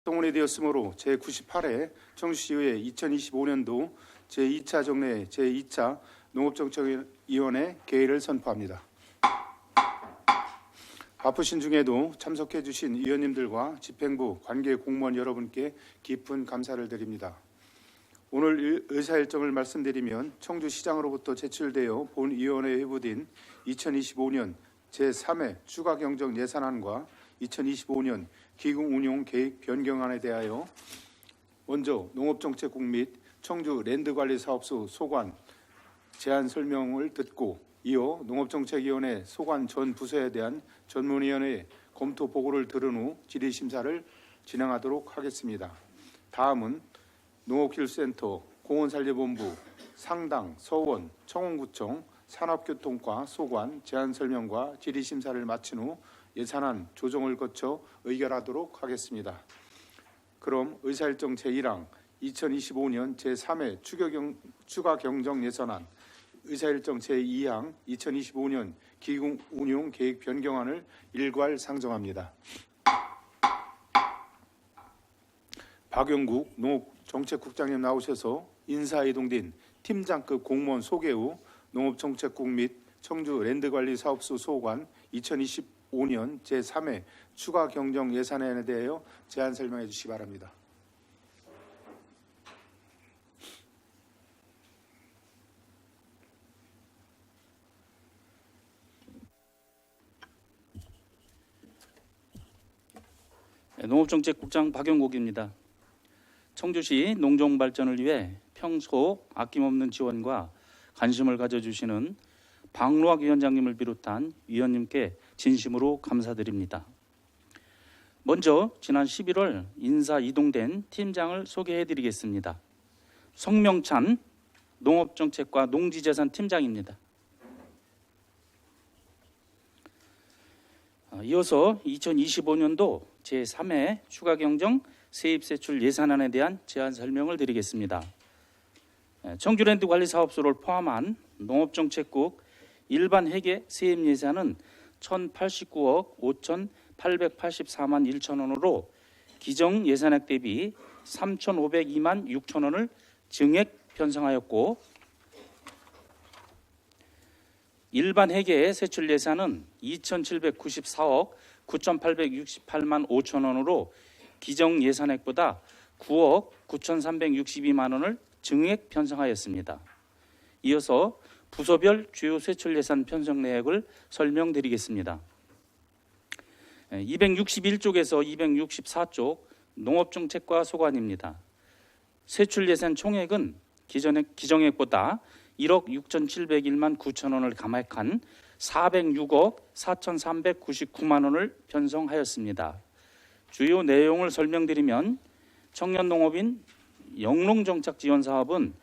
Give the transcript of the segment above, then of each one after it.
성원이 되었으므로 제98회 청주시의회 2025년도 제2차 정례 제2차 농업정책위원회 개의를 선포합니다. 바쁘신 중에도 참석해 주신 위원님들과 집행부 관계 공무원 여러분께 깊은 감사를 드립니다. 오늘 의사일정을 말씀드리면 청주시장으로부터 제출되어 본위원회에 회부된 2025년 제3회 추가경정 예산안과 2025년 기금운용 계획 변경안에 대하여 먼저 농업정책국 및 청주랜드관리사업소 소관 제안 설명을 듣고 이어 농업정책위원회 소관 전 부서에 대한 전문위원회 검토 보고를 들은 후 질의심사를 진행하도록 하겠습니다. 다음은 농업기술센터, 공원산림본부, 상당, 서원, 청원구청, 산업교통과 소관 제안 설명과 질의심사를 마친 후 예산안 조정을 거쳐 의결하도록 하겠습니다. 그럼 의사일정 제1항 2025년 제3회 추가경정 예산안, 의사일정 제2항 2025년 기금운용 계획 변경안을 일괄 상정합니다. 박영국 농업정책국장님 나오셔서 인사이동된 팀장급 공무원 소개 후 농업정책국 및 청주랜드관리사업소 소관 2025년 제3회 추가경정 예산안에 대하여 제안 설명해 주시기 바랍니다. 농업정책국장 박영국입니다. 청주시 농종발전을 위해 평소 아낌없는 지원과 관심을 가져주시는 박노학 위원장님을 비롯한 위원님께 진심으로 감사드립니다. 먼저 지난 11월 인사 이동된 팀장을 소개해드리겠습니다. 성명찬 농업정책과 농지재산 팀장입니다. 이어서 2025년도 제3회 추가경정 세입세출 예산안에 대한 제안 설명을 드리겠습니다. 청주랜드관리사업소를 포함한 농업정책국 일반 회계 세입 예산은 1,089억 5,884만 1천 원으로 기정 예산액 대비 3,502만 6천 원을 증액 편성하였고, 일반 회계 세출 예산은 2,794억 9,868만 5천 원으로 기정 예산액보다 9억 9,362만 원을 증액 편성하였습니다. 이어서 부서별 주요 세출 예산 편성 내역을 설명드리겠습니다. 261쪽에서 264쪽 농업정책과 소관입니다. 세출 예산 총액은 기정액보다 1억 6,701만 9천 원을 감액한 406억 4,399만 원을 편성하였습니다. 주요 내용을 설명드리면 청년농업인 영농정착지원사업은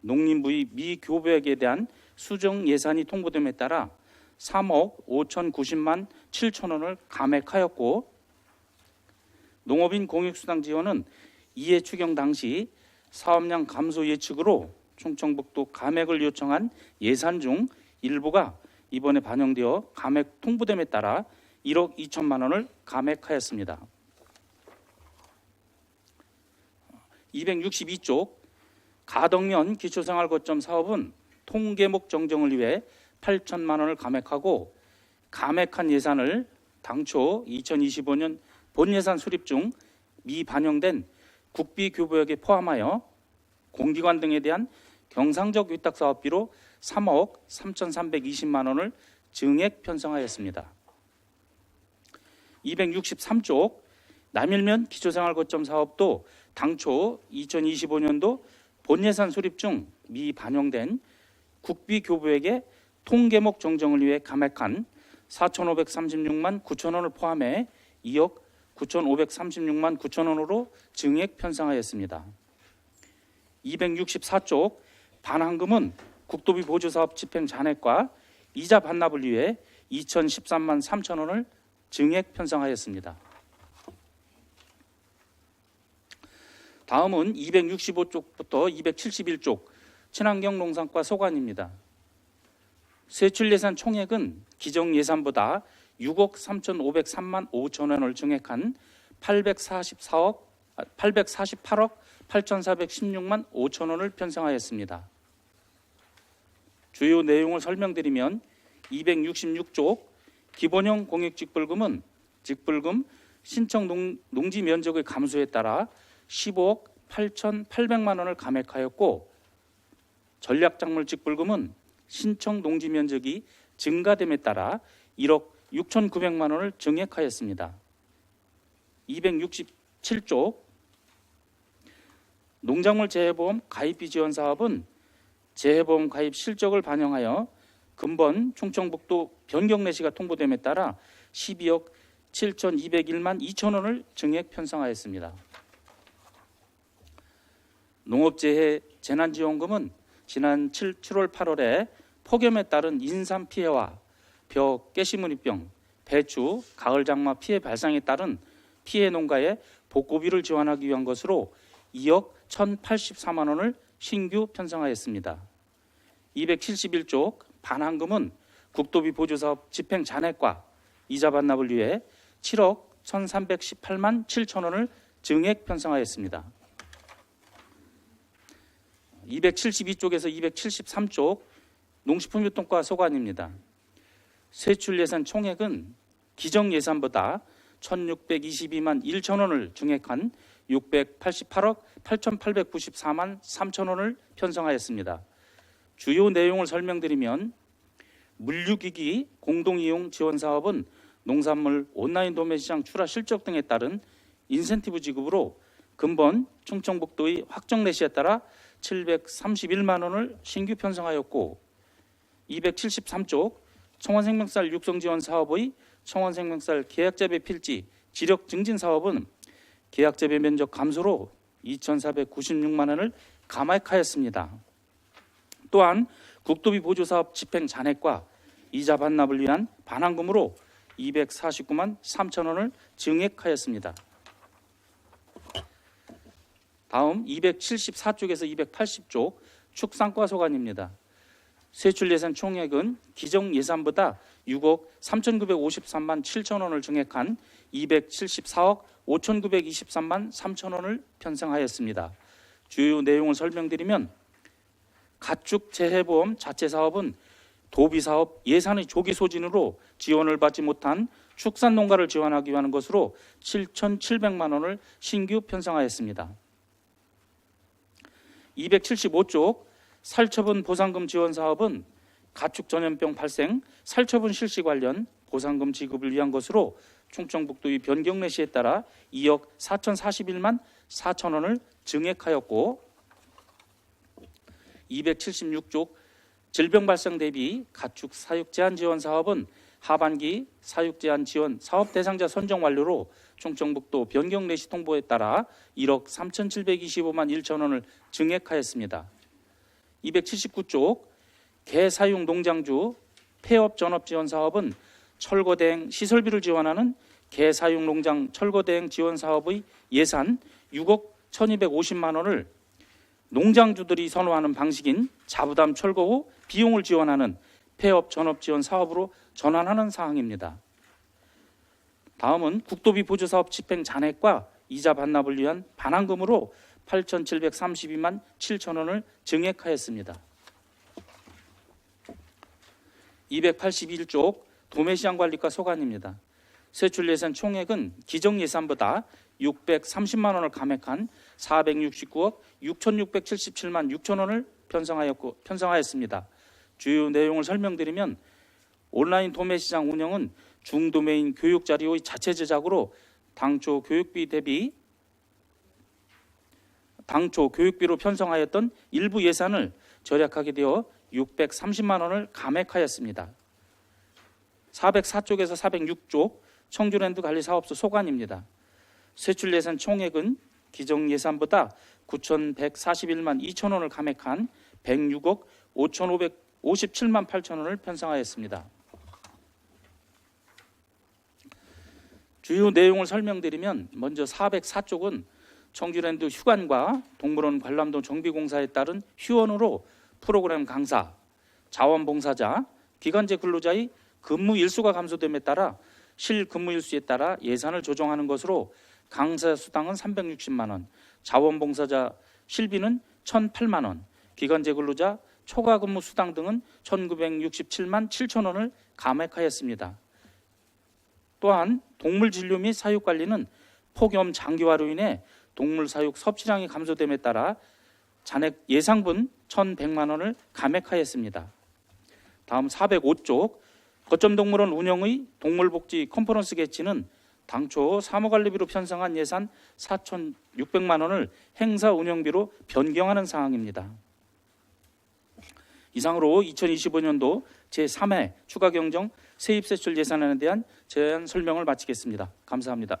농림부의 미교부액에 대한 수정 예산이 통보됨에 따라 3억 5,090만 7천 원을 감액하였고, 농업인 공익수당 지원은 이해 추경 당시 사업량 감소 예측으로 충청북도 감액을 요청한 예산 중 일부가 이번에 반영되어 감액 통보됨에 따라 1억 2천만 원을 감액하였습니다. 262쪽 가덕면 기초생활거점 사업은 통계목 정정을 위해 8천만 원을 감액하고, 감액한 예산을 당초 2025년 본예산 수립 중 미반영된 국비교부액에 포함하여 공기관 등에 대한 경상적 위탁사업비로 3억 3,320만 원을 증액 편성하였습니다. 263쪽 남일면 기초생활거점 사업도 당초 2025년도 본예산 수립 중 미반영된 국비교부액의 통계목 정정을 위해 감액한 4,536만 9천 원을 포함해 2억 9,536만 9천 원으로 증액 편성하였습니다. 264쪽 반환금은 국도비 보조사업 집행 잔액과 이자 반납을 위해 2,013만 3천 원을 증액 편성하였습니다. 다음은 265쪽부터 271쪽 친환경 농산과 소관입니다. 세출 예산 총액은 기정 예산보다 6억 3,503만 5천 원을 증액한 848억 8,416만 5천 원을 편성하였습니다. 주요 내용을 설명드리면 266조 기본형 공익직불금은 직불금 신청 농지 면적의 감소에 따라 15억 8,800만 원을 감액하였고, 전략작물 직불금은 신청 농지 면적이 증가됨에 따라 1억 6,900만 원을 증액하였습니다. 267조 농작물 재해보험 가입비 지원 사업은 재해보험 가입 실적을 반영하여 근본 충청북도 변경내시가 통보됨에 따라 12억 7,201만 2천 원을 증액 편성하였습니다. 농업재해 재난지원금은 지난 7월 8월에 폭염에 따른 인삼 피해와 벼 깨시무늬병, 배추, 가을 장마 피해 발생에 따른 피해 농가에 복구비를 지원하기 위한 것으로 2억 1,084만 원을 신규 편성하였습니다. 271조 반환금은 국도비 보조사업 집행 잔액과 이자 반납을 위해 7억 1,318만 7천 원을 증액 편성하였습니다. 272쪽에서 273쪽 농식품유통과 소관입니다. 세출 예산 총액은 기정 예산보다 1,622만 1천 원을 증액한 688억 8,894만 3천 원을 편성하였습니다. 주요 내용을 설명드리면, 물류기기 공동이용 지원 사업은 농산물 온라인 도매시장 출하 실적 등에 따른 인센티브 지급으로 근본 충청북도의 확정 내시에 따라 731만 원을 신규 편성하였고, 273쪽 청원생명쌀 육성 지원 사업의 청원생명쌀 계약재배 필지 지력 증진 사업은 계약재배 면적 감소로 2,496만 원을 감액하였습니다. 또한 국도비 보조사업 집행 잔액과 이자 반납을 위한 반환금으로 249만 3천 원을 증액하였습니다. 다음 274쪽에서 280쪽 축산과 소관입니다. 세출 예산 총액은 기정 예산보다 6억 3,953만 7천 원을 증액한 274억 5,923만 3천 원을 편성하였습니다. 주요 내용을 설명드리면, 가축 재해보험 자체 사업은 도비사업 예산의 조기 소진으로 지원을 받지 못한 축산 농가를 지원하기 위한 것으로 7,700만 원을 신규 편성하였습니다. 275쪽 살처분 보상금 지원 사업은 가축 전염병 발생 살처분 실시 관련 보상금 지급을 위한 것으로 충청북도의 변경내시에 따라 2억 4,041만 4천 원을 증액하였고, 276쪽 질병 발생 대비 가축 사육 제한 지원 사업은 하반기 사육 제한 지원 사업 대상자 선정 완료로 충청북도 변경내시 통보에 따라 1억 3,725만 1천 원을 증액하였습니다. 279쪽 개 사육 농장주 폐업 전업 지원 사업은 철거 대행 시설비를 지원하는 개 사육 농장 철거 대행 지원 사업의 예산 6억 1,250만 원을 농장주들이 선호하는 방식인 자부담 철거 후 비용을 지원하는 폐업 전업 지원 사업으로 전환하는 사항입니다. 다음은 국도비 보조사업 집행 잔액과 이자 반납을 위한 반환금으로 8,732만 7천 원을 증액하였습니다. 281쪽 도매시장 관리과 소관입니다. 세출 예산 총액은 기정 예산보다 630만 원을 감액한 469억 6,677만 6천 원을 편성하였습니다. 주요 내용을 설명드리면, 온라인 도매시장 운영은 중도메인 교육 자료의 자체 제작으로 당초 교육비로 편성하였던 일부 예산을 절약하게 되어 630만 원을 감액하였습니다. 404쪽에서 406쪽 청주랜드 관리사업소 소관입니다. 세출 예산 총액은 기정 예산보다 9,141만 2천 원을 감액한 106억 5,557만 8천 원을 편성하였습니다. 주요 내용을 설명드리면, 먼저 404쪽은 청주랜드 휴관과 동물원 관람동 정비공사에 따른 휴원으로 프로그램 강사, 자원봉사자, 기간제 근로자의 근무 일수가 감소됨에 따라 실근무 일수에 따라 예산을 조정하는 것으로 강사 수당은 360만 원, 자원봉사자 실비는 1,008만 원, 기간제 근로자 초과 근무 수당 등은 1,967만 7천 원을 감액하였습니다. 또한 동물 진료 및 사육 관리는 폭염 장기화로 인해 동물 사육 섭취량이 감소됨에 따라 잔액 예상분 1,100만 원을 감액하였습니다. 다음 405쪽 거점동물원 운영의 동물복지 컨퍼런스 개최는 당초 사무관리비로 편성한 예산 4,600만 원을 행사 운영비로 변경하는 사항입니다. 이상으로 2025년도 제3회 추가경정 세입세출 예산안에 대한 제안 설명을 마치겠습니다. 감사합니다.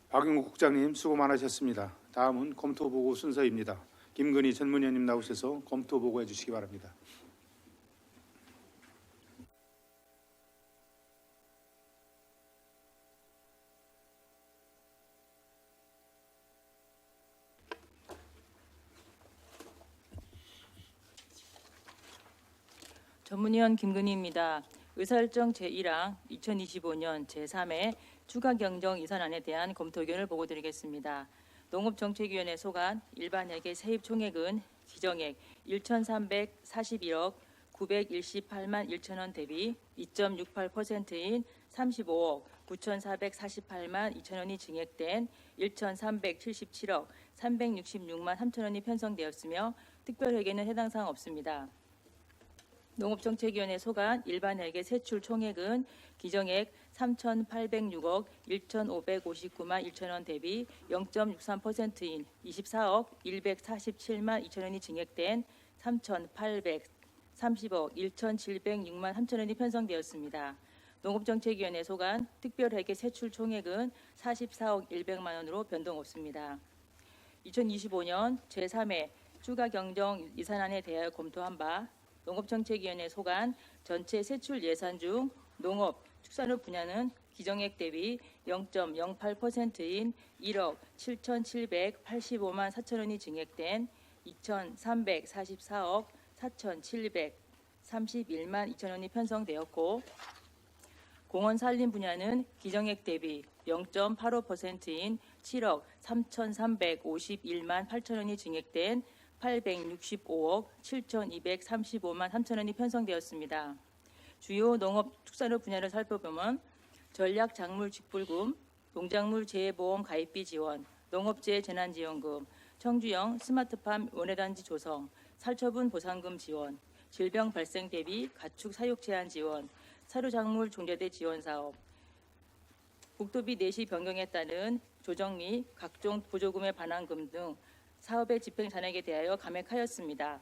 박용국 국장님 수고 많으셨습니다. 다음은 검토보고 순서입니다. 김건희 전문위원님 나오셔서 검토보고 해주시기 바랍니다. 전문위원 김근희입니다. 의사일정 제1항 2025년 제3회 추가경정 예산안에 대한 검토 의견을 보고드리겠습니다. 농업정책위원회 소관 일반회계 세입 총액은 기정액 1,341억 918만 1천 원 대비 2.68%인 35억 9,448만 2천 원이 증액된 1,377억 366만 3천 원이 편성되었으며 특별회계는 해당 사항 없습니다. 농업정책위원회 소관 일반회계 세출 총액은 기정액 3,806억 1,559만 1천 원 대비 0.63%인 24억 147만 2천 원이 증액된 3,830억 1,706만 3천 원이 편성되었습니다. 농업정책위원회 소관 특별회계 세출 총액은 44억 100만 원으로 변동 없습니다. 2025년 제3회 추가경정 예산안에 대하여 검토한 바 농업정책위원회 소관 전체 세출 예산 중 농업, 축산업 분야는 기정액 대비 0.08%인 1억 7,785만 4천 원이 증액된 2,344억 4,731만 2천 원이 편성되었고 공원산림 분야는 기정액 대비 0.85%인 7억 3,351만 8천 원이 증액된 865억 7,235만 3천 원이 편성되었습니다. 주요 농업 축산업 분야를 살펴보면 전략작물 직불금, 농작물 재해보험 가입비 지원, 농업재해 재난지원금, 청주형 스마트팜 원예단지 조성, 살처분 보상금 지원, 질병 발생 대비 가축 사육 제한 지원, 사료작물 종자대 지원 사업, 국토비 내시 변경에 따른 조정 및 각종 보조금의 반환금 등 사업의 집행 잔액에 대하여 감액하였습니다.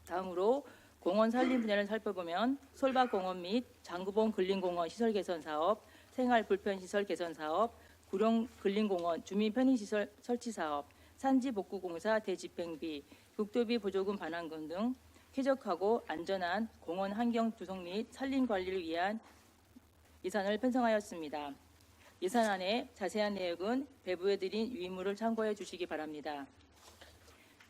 다음으로 공원 산림 분야를 살펴보면 솔밭공원 및 장구봉 근린공원 시설 개선 사업, 생활 불편 시설 개선 사업, 구룡 근린공원 주민 편의시설 설치 사업, 산지 복구공사 대집행비, 국토비 보조금 반환금 등 쾌적하고 안전한 공원 환경 조성 및 산림 관리를 위한 예산을 편성하였습니다. 예산안의 자세한 내용은 배부해 드린 유인물을 참고해 주시기 바랍니다.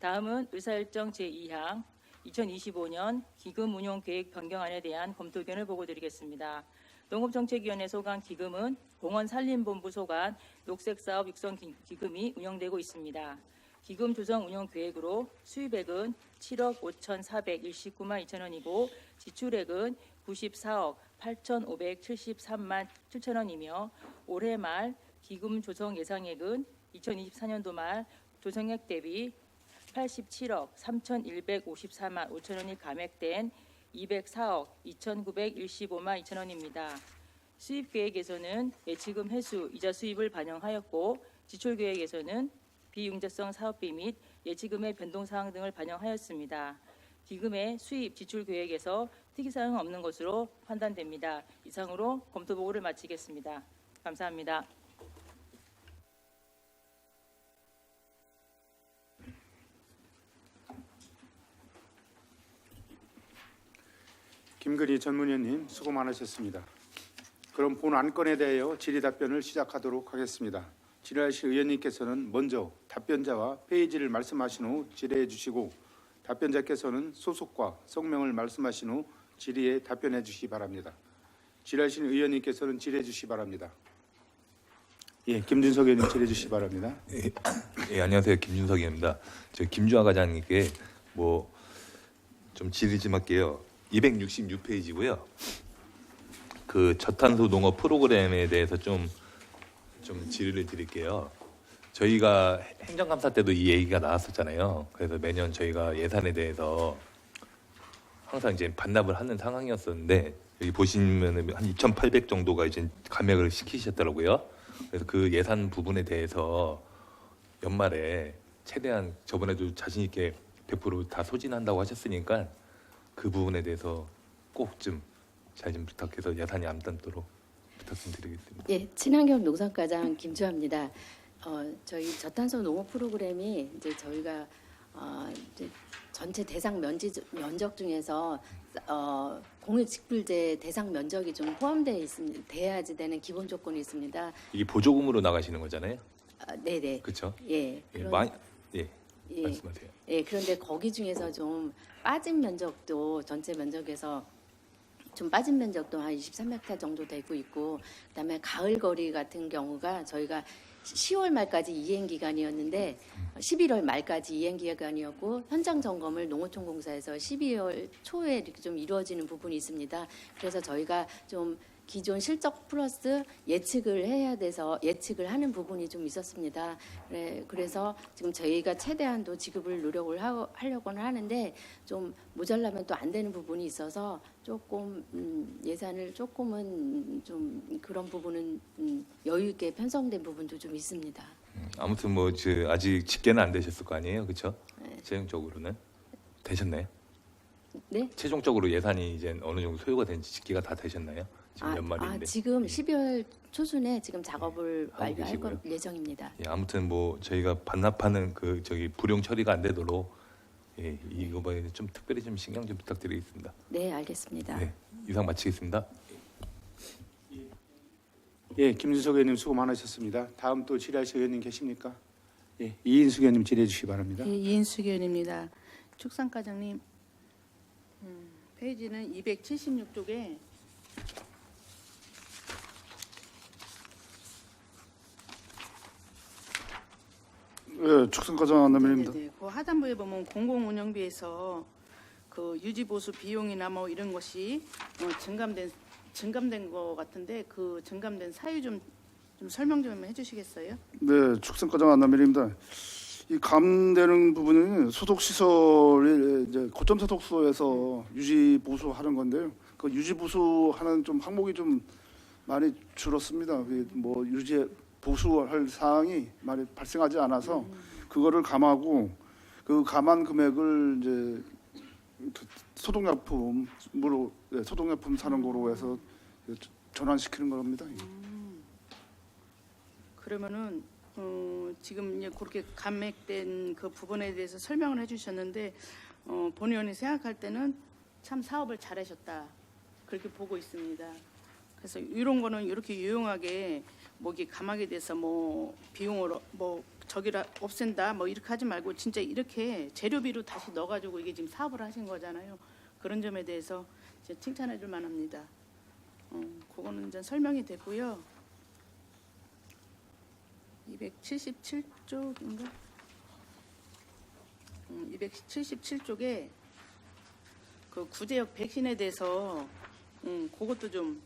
다음은 의사일정 제2항 2025년 기금 운용 계획 변경안에 대한 검토 의견을 보고드리겠습니다. 농업정책위원회 소관 기금은 공원산림본부 소관 녹색사업 육성 기금이 운영되고 있습니다. 기금 조성 운영 계획으로 수입액은 7억 5,419만 2천 원이고 지출액은 94억 8,573만 7천 원이며 올해 말 기금 조성 예상액은 2024년도 말 조성액 대비 87억 3,154만 5천 원이 감액된 204억 2,915만 2천 원입니다. 수입 계획에서는 예치금 회수, 이자 수입을 반영하였고 지출 계획에서는 비융자성 사업비 및 예치금의 변동 사항 등을 반영하였습니다. 기금의 수입 지출 계획에서 특이사항은 없는 것으로 판단됩니다. 이상으로 검토 보고를 마치겠습니다. 감사합니다. 김건희 전문위원님 수고 많으셨습니다. 그럼 본 안건에 대하여 질의 답변을 시작하도록 하겠습니다. 질의하실 의원님께서는 먼저 답변자와 페이지를 말씀하신 후 질의해 주시고 답변자께서는 소속과 성명을 말씀하신 후 질의에 답변해 주시기 바랍니다. 질의하신 의원님께서는 질의해 주시기 바랍니다. 예, 김준석 의원님 질의해 주시기 바랍니다. 예, 안녕하세요. 김준석입니다. 저 김주하 과장님께 뭐 좀 질의 좀 할게요. 266페이지고요. 그 저탄소 농업 프로그램에 대해서 좀 질의를 드릴게요. 저희가 행정감사 때도 이 얘기가 나왔었잖아요. 그래서 매년 저희가 예산에 대해서 항상 이제 반납을 하는 상황이었었는데 여기 보시면은 한 2,800 정도가 이제 감액을 시키셨더라고요. 그래서 그 예산 부분에 대해서 연말에 최대한 저번에도 자신 있게 100% 다 소진한다고 하셨으니까 그 부분에 대해서 꼭 좀 잘 좀 부탁해서 예산이 안 남도록 부탁 좀 드리겠습니다. 예, 친환경 농산과장 김주아입니다. 저희 저탄소 농업 프로그램이 이제 저희가 이제 전체 대상 면적 중에서 공유직불제 대상 면적이 좀 포함되어 있습니다. 돼야지 되는 기본 조건이 있습니다. 이게 보조금으로 나가시는 거잖아요. 네네. 그렇죠? 예. 예, 예, 예. 말씀하세요. 예, 그런데 거기 중에서 좀 빠진 면적도 전체 면적에서 좀 빠진 면적도 한 23헥타 정도 되고 있고, 그다음에 가을 거리 같은 경우가 저희가 10월 말까지 이행 기간이었는데 11월 말까지 이행 기간이었고 현장 점검을 농어촌공사에서 12월 초에 이렇게 좀 이루어지는 부분이 있습니다. 그래서 저희가 좀 기존 실적 플러스 예측을 해야 돼서 예측을 하는 부분이 좀 있었습니다. 그래서 지금 저희가 최대한도 지급을 노력을 하려고는 하는데 좀 모자라면 또 안 되는 부분이 있어서 조금 예산을 조금은 좀 그런 부분은 여유 있게 편성된 부분도 좀 있습니다. 아무튼 뭐 아직 집계는 안 되셨을 거 아니에요, 그렇죠? 네. 최종적으로는 되셨나요? 네? 최종적으로 예산이 이제 어느 정도 소요가 된지 집계가 다 되셨나요? 지금 연말인데. 지금 12월 초순에 지금 작업을 하고 완료할 계시고요. 예정입니다. 예, 아무튼 뭐 저희가 반납하는 그 불용 처리가 안 되도록 예, 이거에 좀 특별히 좀 신경 좀 부탁드리겠습니다. 네, 알겠습니다. 네, 이상 마치겠습니다. 예, 김준석 의원님 수고 많으셨습니다. 다음 또 질의하실 의원님 계십니까? 예, 이인숙 의원님 질의해 주시기 바랍니다. 예, 이인숙 의원입니다. 축산과장님, 페이지는 276쪽에 예, 축산과장 안남입니다. 그 하단부에 보면 공공운영비에서 그 유지보수 비용이나 뭐 이런 것이 증감된 것 같은데 그 증감된 사유 좀 설명 좀 해주시겠어요? 네, 축산과장 안남일입니다. 이 감되는 부분은 소독 시설이 이제 고점 소독소에서 유지 보수하는 건데요. 그 유지 보수하는 좀 항목이 좀 많이 줄었습니다. 뭐 유지 보수할 사항이 많이 발생하지 않아서 그거를 감하고 그 감한 금액을 이제 소독약품으로 소독약품 사는 거로 해서 전환시키는 겁니다. 그러면은 지금 이제 그렇게 감액된 그 부분에 대해서 설명을 해주셨는데 본 의원이 생각할 때는 참 사업을 잘하셨다 그렇게 보고 있습니다. 그래서 이런 거는 이렇게 유용하게 뭐 이게 감하게 돼서 뭐 비용으로 뭐 저기라 없앤다 뭐 이렇게 하지 말고 진짜 이렇게 재료비로 다시 넣어가지고 이게 지금 사업을 하신 거잖아요. 그런 점에 대해서 이제 칭찬해줄 만합니다. 그거는 이제 설명이 됐고요. 277쪽인가? 277쪽에 그 구제역 백신에 대해서 그것도 좀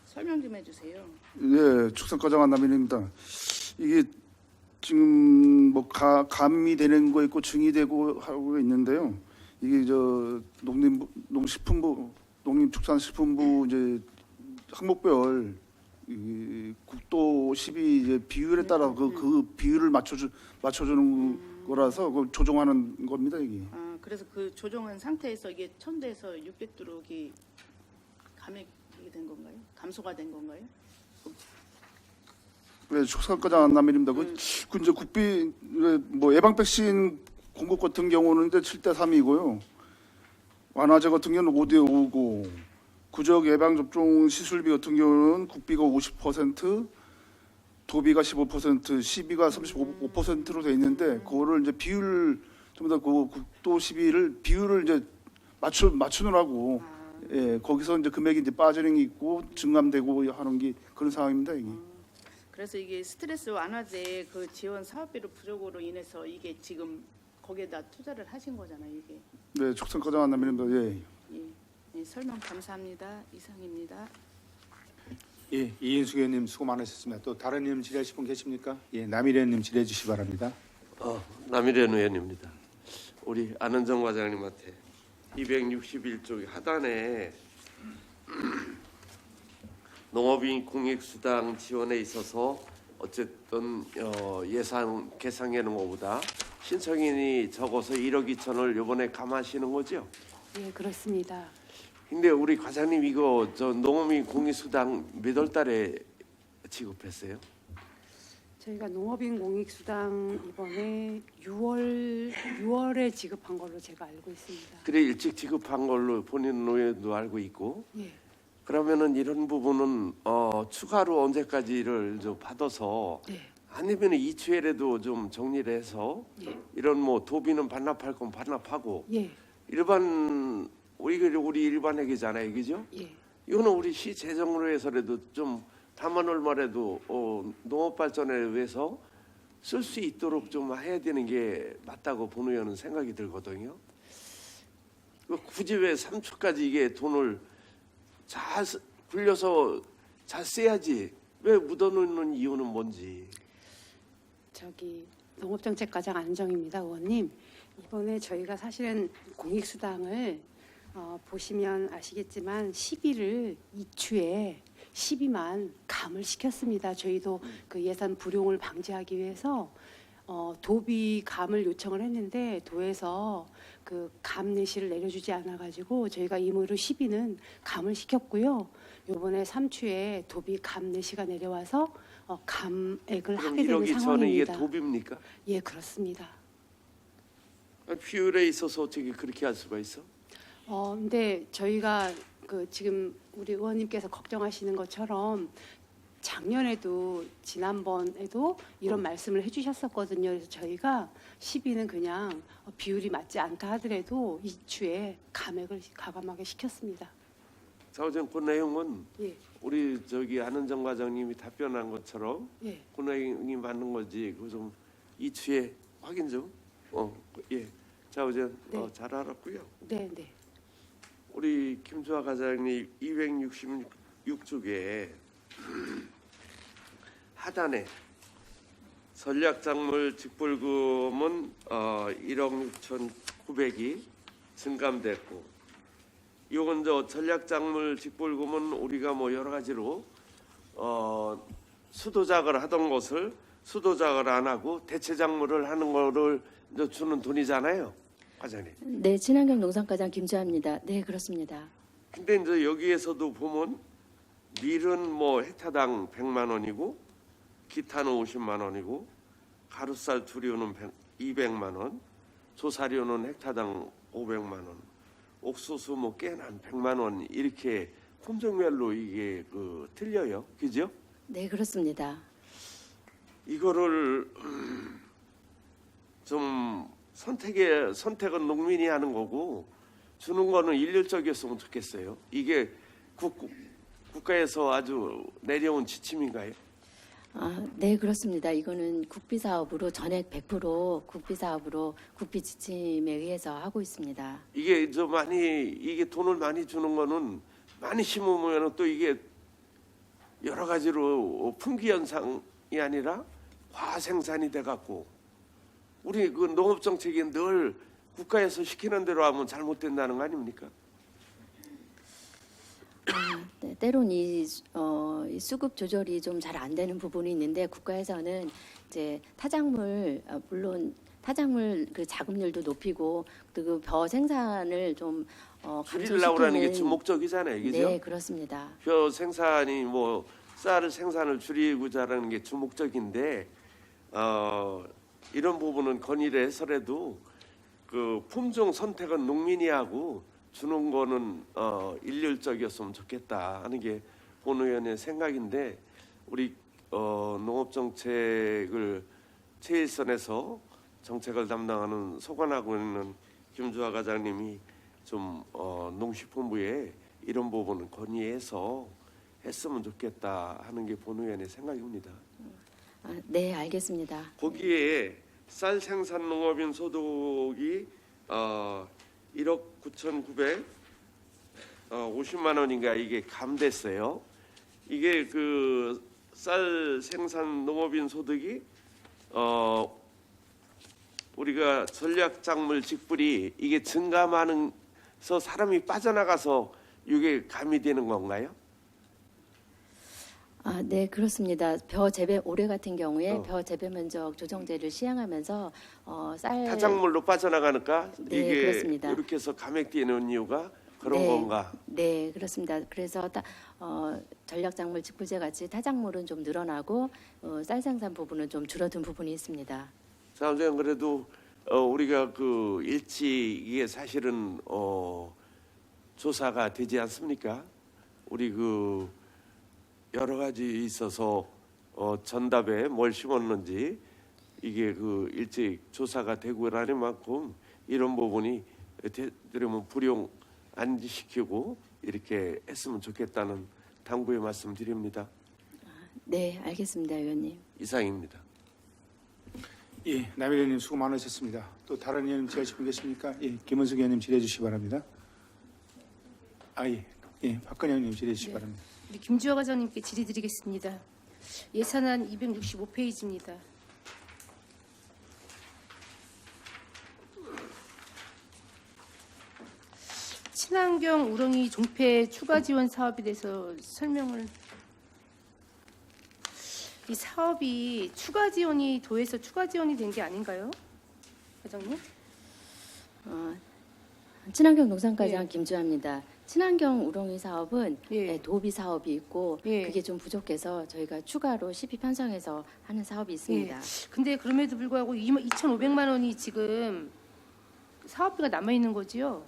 설명 좀 해주세요. 네, 축산과장 안남일입니다. 이게 지금 뭐 감이 되는 거 있고 증이 되고 하고 있는데요. 이게 농림축산식품부 이제 항목별 이 국도 12 이제 비율에 따라 그 비율을 맞춰주는 거라서 그걸 조정하는 겁니다 이게. 그래서 그 조정한 상태에서 이게 1000대에서 600도록이 감액이 된 건가요? 감소가 된 건가요? 네, 축산과장 안남일입니다. 그 이제 국비 뭐 예방 백신 공급 같은 경우는 이제 7대3이고요. 완화제 같은 경우는 도비가 15%, 시비가 35%로 돼 있는데 그거를 이제 비율 좀 더 그 국도 시비를 비율을 이제 맞추느라고 예, 거기서 이제 금액이 이제 빠져는 게 있고 증감되고 하는 게 그런 상황입니다, 이게. 그래서 이게 스트레스 완화제 그 지원 사업비로 부족으로 인해서 이게 지금 거기에다 투자를 하신 거잖아요, 이게. 네, 촉성과장 안남입니다. 예. 예, 설명 감사합니다. 이상입니다. 예, 이인숙 의원님 수고 많으셨습니다. 또 다른 의원 질의하실 분 계십니까? 예, 남일의 의원님 질의해 주시기 바랍니다. 남일현 의원입니다. 우리 안은정 과장님한테 261쪽 하단에 농업인 공익수당 지원에 있어서 어쨌든 예산 계상하는 것보다 신청인이 적어서 1억 2천을 이번에 감하시는 거죠? 예, 그렇습니다. 근데 우리 과장님 이거 저 농업인 공익수당 몇 월 달에 지급했어요? 저희가 농업인 공익수당 이번에 6월에 지급한 걸로 제가 알고 있습니다. 그래 일찍 지급한 걸로 본인 노예도 알고 있고 예, 그러면은 이런 부분은 추가로 언제까지를 좀 받아서 네, 아니면 이추에라도 좀 정리를 해서 예, 이런 뭐 도비는 반납할 건 반납하고 예, 일반 우리 일반액이잖아요, 그죠? 예, 이거는 우리 시 재정으로 해서라도 좀 다만 얼마라도 농업 발전을 위해서 쓸 수 있도록 좀 해야 되는 게 맞다고 본 의원은 생각이 들거든요. 굳이 왜 3초까지 이게 돈을 잘 굴려서 잘 써야지 왜 묻어놓는 이유는 뭔지. 저기 농업정책과장 안정입니다, 의원님. 이번에 저희가 사실은 공익수당을 보시면 아시겠지만 10일을 이추에 12만 감을 시켰습니다. 저희도 그 예산 불용을 방지하기 위해서 도비 감을 요청을 했는데 도에서 그 감 내시를 내려주지 않아가지고 저희가 임의로 12는 감을 시켰고요. 이번에 3추에 도비 감 내시가 내려와서 감액을 그럼 하게 되는 1억 2천은 이게 상황입니다. 도비입니까? 예, 그렇습니다. 비율에 있어서 어떻게 그렇게 할 수가 있어? 근데 저희가 그 지금 우리 의원님께서 걱정하시는 것처럼 작년에도 지난번에도 이런 말씀을 해주셨었거든요. 그래서 저희가 12는 그냥 비율이 맞지 않다 하더라도 이추에 감액을 가감하게 시켰습니다. 사오정 그 내용은 예, 우리 저기 안은정 과장님이 답변한 것처럼 예, 그 내용이 맞는 거지. 그 좀 이추에 확인 좀. 예. 자오정 네. 잘 알았고요. 네, 네, 우리 김수아 과장님 266쪽에 하단에 전략작물 직불금은 1억 6,900이 증감됐고 이건 저 전략작물 직불금은 우리가 뭐 여러 가지로 수도작을 하던 것을 수도작을 안 하고 대체작물을 하는 거를 이제 주는 돈이잖아요, 과장님. 네, 친환경 농산과장 김주아입니다. 네, 그렇습니다. 근데 이제 여기에서도 보면 밀은 뭐 헥타당 100만 원이고 기타는 50만 원이고 가루쌀 두류는 200만 원, 조사료는 헥타당 500만 원, 옥수수 뭐 깨는 100만 원 이렇게 품종별로 이게 틀려요, 그죠? 네, 그렇습니다. 이거를 좀 선택은 농민이 하는 거고 주는 거는 일률적이었으면 좋겠어요. 이게 국가에서 아주 내려온 지침인가요? 네, 그렇습니다. 이거는 국비 사업으로 전액 100% 국비 사업으로 국비 지침에 의해서 하고 있습니다. 이게 이게 돈을 많이 주는 거는 많이 심으면 또 이게 여러 가지로 품귀 현상이 아니라 과생산이 돼 갖고 우리 그 농업 정책이 늘 국가에서 시키는 대로 하면 잘못된다는 거 아닙니까? 네, 때론 이 수급 조절이 좀 잘 안 되는 부분이 있는데 국가에서는 이제 타작물 물론 타작물 그 자급률도 높이고 그 벼 생산을 좀 줄이려고 하는 게 감소시키는 주 목적이잖아요, 그죠? 네, 그렇습니다. 벼 생산이 뭐 쌀 생산을 줄이고자 하는 게 주 목적인데 이런 부분은 건의를 해서라도 그 품종 선택은 농민이 하고 주는 거는 일률적이었으면 좋겠다 하는 게 본 의원의 생각인데 우리 농업 정책을 최일선에서 정책을 담당하는 소관하고 있는 김주하 과장님이 좀 농식품부에 이런 부분을 건의해서 했으면 좋겠다 하는 게 본 의원의 생각입니다. 네, 알겠습니다. 거기에 쌀 생산 농업인 소득이 1억 9,950만 원인가 이게 감됐어요. 이게 그 쌀 생산 농업인 소득이 우리가 전략작물 직불이 이게 증감하면서 사람이 빠져나가서 이게 가미되는 건가요? 네, 그렇습니다. 벼 재배 올해 같은 경우에 벼 재배 면적 조정제를 시행하면서 쌀 타작물로 빠져나가니까 네, 이게 그렇습니다. 이렇게 해서 감액되는 이유가 그런 네, 건가? 네, 그렇습니다. 그래서 전략작물 직불제 같이 타작물은 좀 늘어나고 쌀 생산 부분은 좀 줄어든 부분이 있습니다. 사무장 그래도 우리가 그 일치 이게 사실은 조사가 되지 않습니까? 우리 그 여러 가지 있어서 전답에 뭘 심었는지 이게 그 일찍 조사가 되고 라는 만큼 이런 부분이 되려면 불용 안 시키고 이렇게 했으면 좋겠다는 당부의 말씀드립니다. 네, 알겠습니다, 의원님. 이상입니다. 예, 남일 의원님 수고 많으셨습니다. 또 다른 의원님 질의하실 분 계십니까? 예, 김은숙 의원님 질의해 주시기 바랍니다. 예, 박근혜 의원님 질의해 주시기 바랍니다. 우리 김주하 과장님께 질의드리겠습니다. 예산안 265페이지입니다. 친환경 우렁이 종폐 추가 지원 사업에 대해서 설명을. 이 사업이 추가 지원이 도에서 추가 지원이 된 게 아닌가요, 과장님? 친환경 농산과장 예. 김주하입니다. 친환경 우렁이 사업은 예. 네, 도비 사업이 있고 예. 그게 좀 부족해서 저희가 추가로 시비 편성해서 하는 사업이 있습니다. 예. 근데 그럼에도 불구하고 2,500만 원이 지금 사업비가 남아 있는 거지요?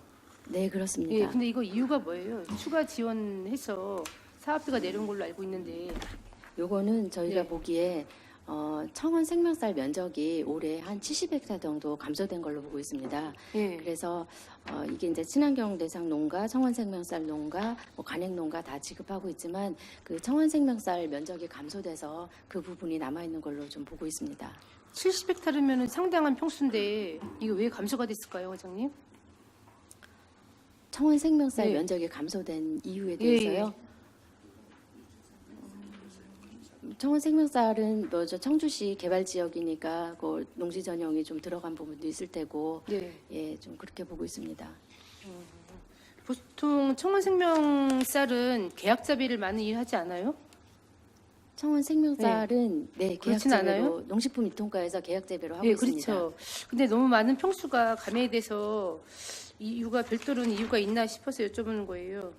네, 예. 그렇습니다. 근데 이거 이유가 뭐예요? 추가 지원해서 사업비가 내려온 걸로 알고 있는데. 요거는 저희가 네. 보기에 청원 생명쌀 면적이 올해 한 70헥타 정도 감소된 걸로 보고 있습니다. 예. 그래서 이게 이제 친환경 대상 농가, 청원 생명쌀 농가, 간행 농가 다 지급하고 있지만 그 청원 생명쌀 면적이 감소돼서 그 부분이 남아 있는 걸로 좀 보고 있습니다. 70헥타르면은 상당한 평수인데 이게 왜 감소가 됐을까요, 과장님? 청원 생명쌀 예. 면적이 감소된 이유에 예, 대해서요. 청원 생명쌀은 저 청주시 개발 지역이니까 그 농지 전형이 좀 들어간 부분도 있을 테고, 네. 예, 좀 그렇게 보고 있습니다. 보통 청원 생명쌀은 계약 자비를 많이 하지 않아요? 청원 생명쌀은 네, 계약 그렇진 재배로 않아요? 농식품 유통과에서 계약 재배로 하고 예, 있습니다. 그렇죠. 근데 너무 많은 평수가 감해돼서 이유가 별도로는 이유가 있나 싶어서 여쭤보는 거예요.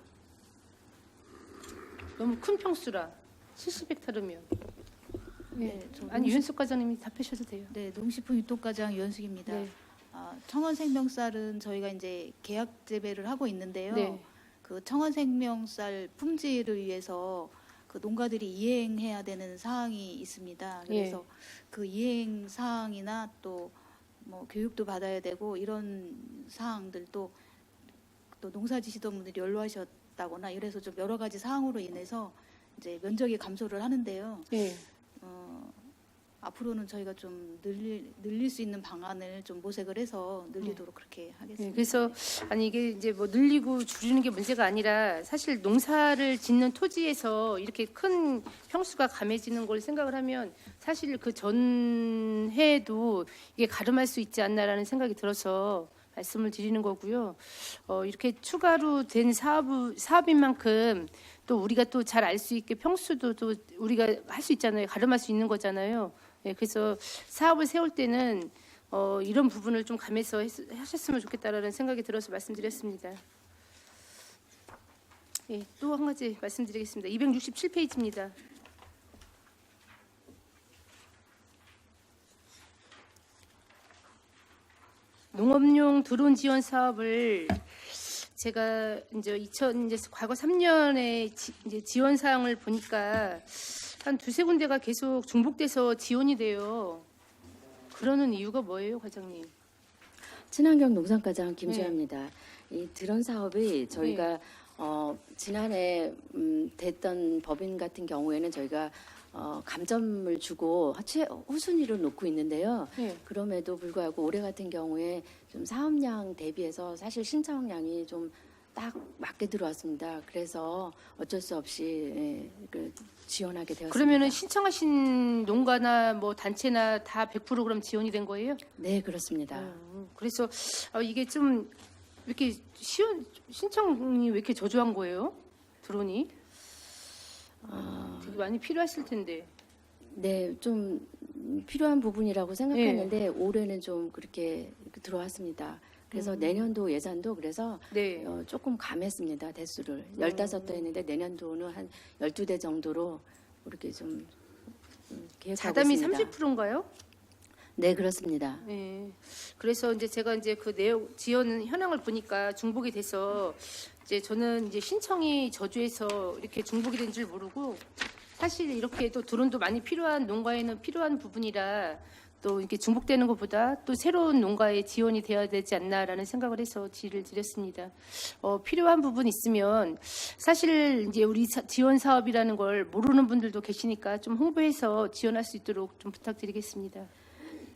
너무 큰 평수라 70헥타르면. 네, 저 아니 유현숙 과장님이 답하셔도 돼요. 네, 농식품 유통과장 유현숙입니다. 네. 청원 생명쌀은 저희가 이제 계약 재배를 하고 있는데요. 네. 그 청원 생명쌀 품질을 위해서 그 농가들이 이행해야 되는 사항이 있습니다. 그래서 예. 그 이행 사항이나 또 뭐 교육도 받아야 되고 이런 사항들도 또 농사 지시던 분들이 연로하셨다거나 이래서 좀 여러 가지 사항으로 인해서 이제 면적이 감소를 하는데요. 예. 앞으로는 저희가 좀 늘릴 수 있는 방안을 좀 모색을 해서 늘리도록 그렇게 하겠습니다. 네, 그래서 아니 이게 이제 뭐 늘리고 줄이는 게 문제가 아니라 사실 농사를 짓는 토지에서 이렇게 큰 평수가 감해지는 걸 생각을 하면 사실 그 전해도 이게 가름할 수 있지 않나라는 생각이 들어서 말씀을 드리는 거고요. 이렇게 추가로 된 사업인 만큼 또 우리가 또 잘 알 수 있게 평수도 또 우리가 할 수 있잖아요. 가름할 수 있는 거잖아요. 네, 그래서 사업을 세울 때는 이런 부분을 좀 감해서 하셨으면 좋겠다라는 생각이 들어서 말씀드렸습니다. 예, 또 한 가지 말씀드리겠습니다. 267페이지입니다. 농업용 드론 지원 사업을 제가 이제 과거 3년의 이제 지원 사항을 보니까 한 두세 군데가 계속 중복돼서 지원이 돼요. 그러는 이유가 뭐예요, 과장님? 친환경 농산과장 김주아입니다. 이 드론 사업이 저희가 네. 지난해 됐던 법인 같은 경우에는 저희가 감점을 주고 후순위로 놓고 있는데요. 네. 그럼에도 불구하고 올해 같은 경우에 좀 사업량 대비해서 사실 신청량이 좀 딱 맞게 들어왔습니다. 그래서 어쩔 수 없이 지원하게 되었습니다. 그러면은 신청하신 농가나 뭐 단체나 다 100% 그럼 지원이 된 거예요? 네, 그렇습니다. 그래서 이게 좀 이렇게 신청이 왜 이렇게 저조한 거예요? 드론이 되게 많이 필요했을 텐데. 네, 좀 필요한 부분이라고 생각했는데 올해는 좀 그렇게 들어왔습니다. 그래서 내년도 예산도 그래서 네. 조금 감했습니다. 대수를 15대 했는데 내년도는 한 12대 정도로 그렇게 좀 계획하고 자담이 있습니다. 30%인가요? 네, 그렇습니다. 네. 그래서 이제 제가 이제 그 내용 지원 현황을 보니까 중복이 돼서 이제 저는 이제 신청이 저조해서 이렇게 중복이 된 줄 모르고 사실 이렇게 또 드론도 많이 필요한 농가에는 필요한 부분이라 또 이렇게 중복되는 것보다 또 새로운 농가에 지원이 되어야 되지 않나라는 생각을 해서 질의를 드렸습니다. 필요한 부분 있으면 사실 이제 우리 지원 사업이라는 걸 모르는 분들도 계시니까 좀 홍보해서 지원할 수 있도록 좀 부탁드리겠습니다.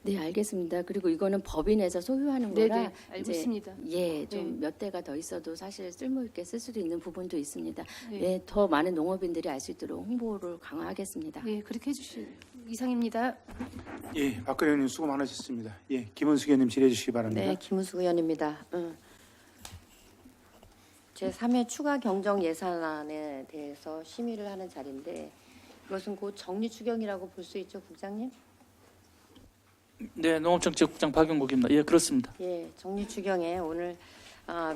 네, 알겠습니다. 그리고 이거는 법인에서 소유하는 거라 네네, 알고 이제 있습니다. 예, 좀 몇 대가 더 있어도 사실 쓸모 있게 쓸 수도 있는 부분도 있습니다. 네. 네, 더 많은 농업인들이 알 수 있도록 홍보를 강화하겠습니다. 네, 그렇게 해주시 이상입니다. 예, 박근혜 의원님 수고 많으셨습니다. 예, 김은숙 의원님 질의해 주시기 바랍니다. 네, 김우수 의원입니다. 제3회 추가 경정 예산안에 대해서 심의를 하는 자리인데 이것은 곧 정리 추경이라고 볼 수 있죠, 국장님? 네, 농업정책국장 박용국입니다. 예, 그렇습니다. 예, 정리 추경에 오늘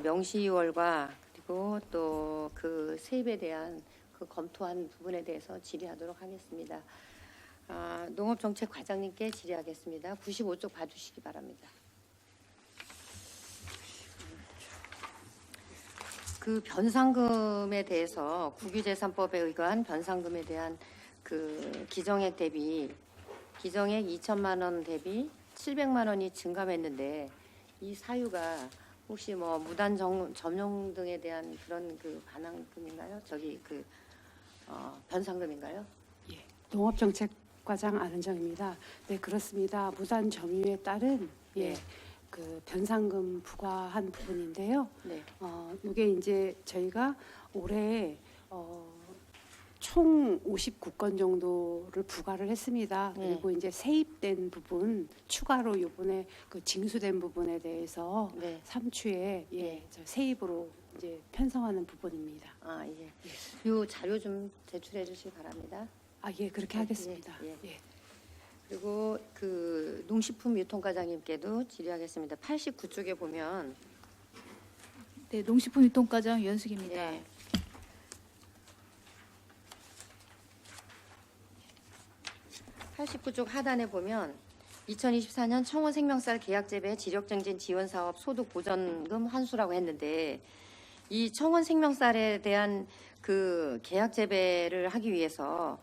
명시월과 그리고 또 그 세입에 대한 그 검토한 부분에 대해서 질의하도록 하겠습니다. 농업정책 과장님께 질의하겠습니다. 95쪽 봐주시기 바랍니다. 그 변상금에 대해서 국유재산법에 의거한 변상금에 대한 그 기정액 대비 기정액 2천만 원 대비 700만 원이 증감했는데 이 사유가 혹시 뭐 무단 점용 등에 대한 그런 그 반환금인가요? 변상금인가요? 농업정책과장 안은정입니다. 네, 그렇습니다. 무단 점유에 따른 네. 그 변상금 부과한 부분인데요. 네. 이게 이제 저희가 올해 총 59건 정도를 부과를 했습니다. 네. 그리고 이제 세입된 부분 추가로 이번에 그 징수된 부분에 대해서 네. 3추에 네. 저 세입으로 이제 편성하는 부분입니다. 예. 이 자료 좀 제출해 주시기 바랍니다. 예, 그렇게 하겠습니다. 예. 그리고 그 농식품 유통과장님께도 질의하겠습니다. 89쪽에 보면 네, 농식품 유통과장 유현숙입니다. 네. (89쪽) 하단에 보면 2024년 청원 생명쌀 계약 재배 지력 증진 지원 사업 소득 보전금 환수라고 했는데 이 청원 생명쌀에 대한 그 계약 재배를 하기 위해서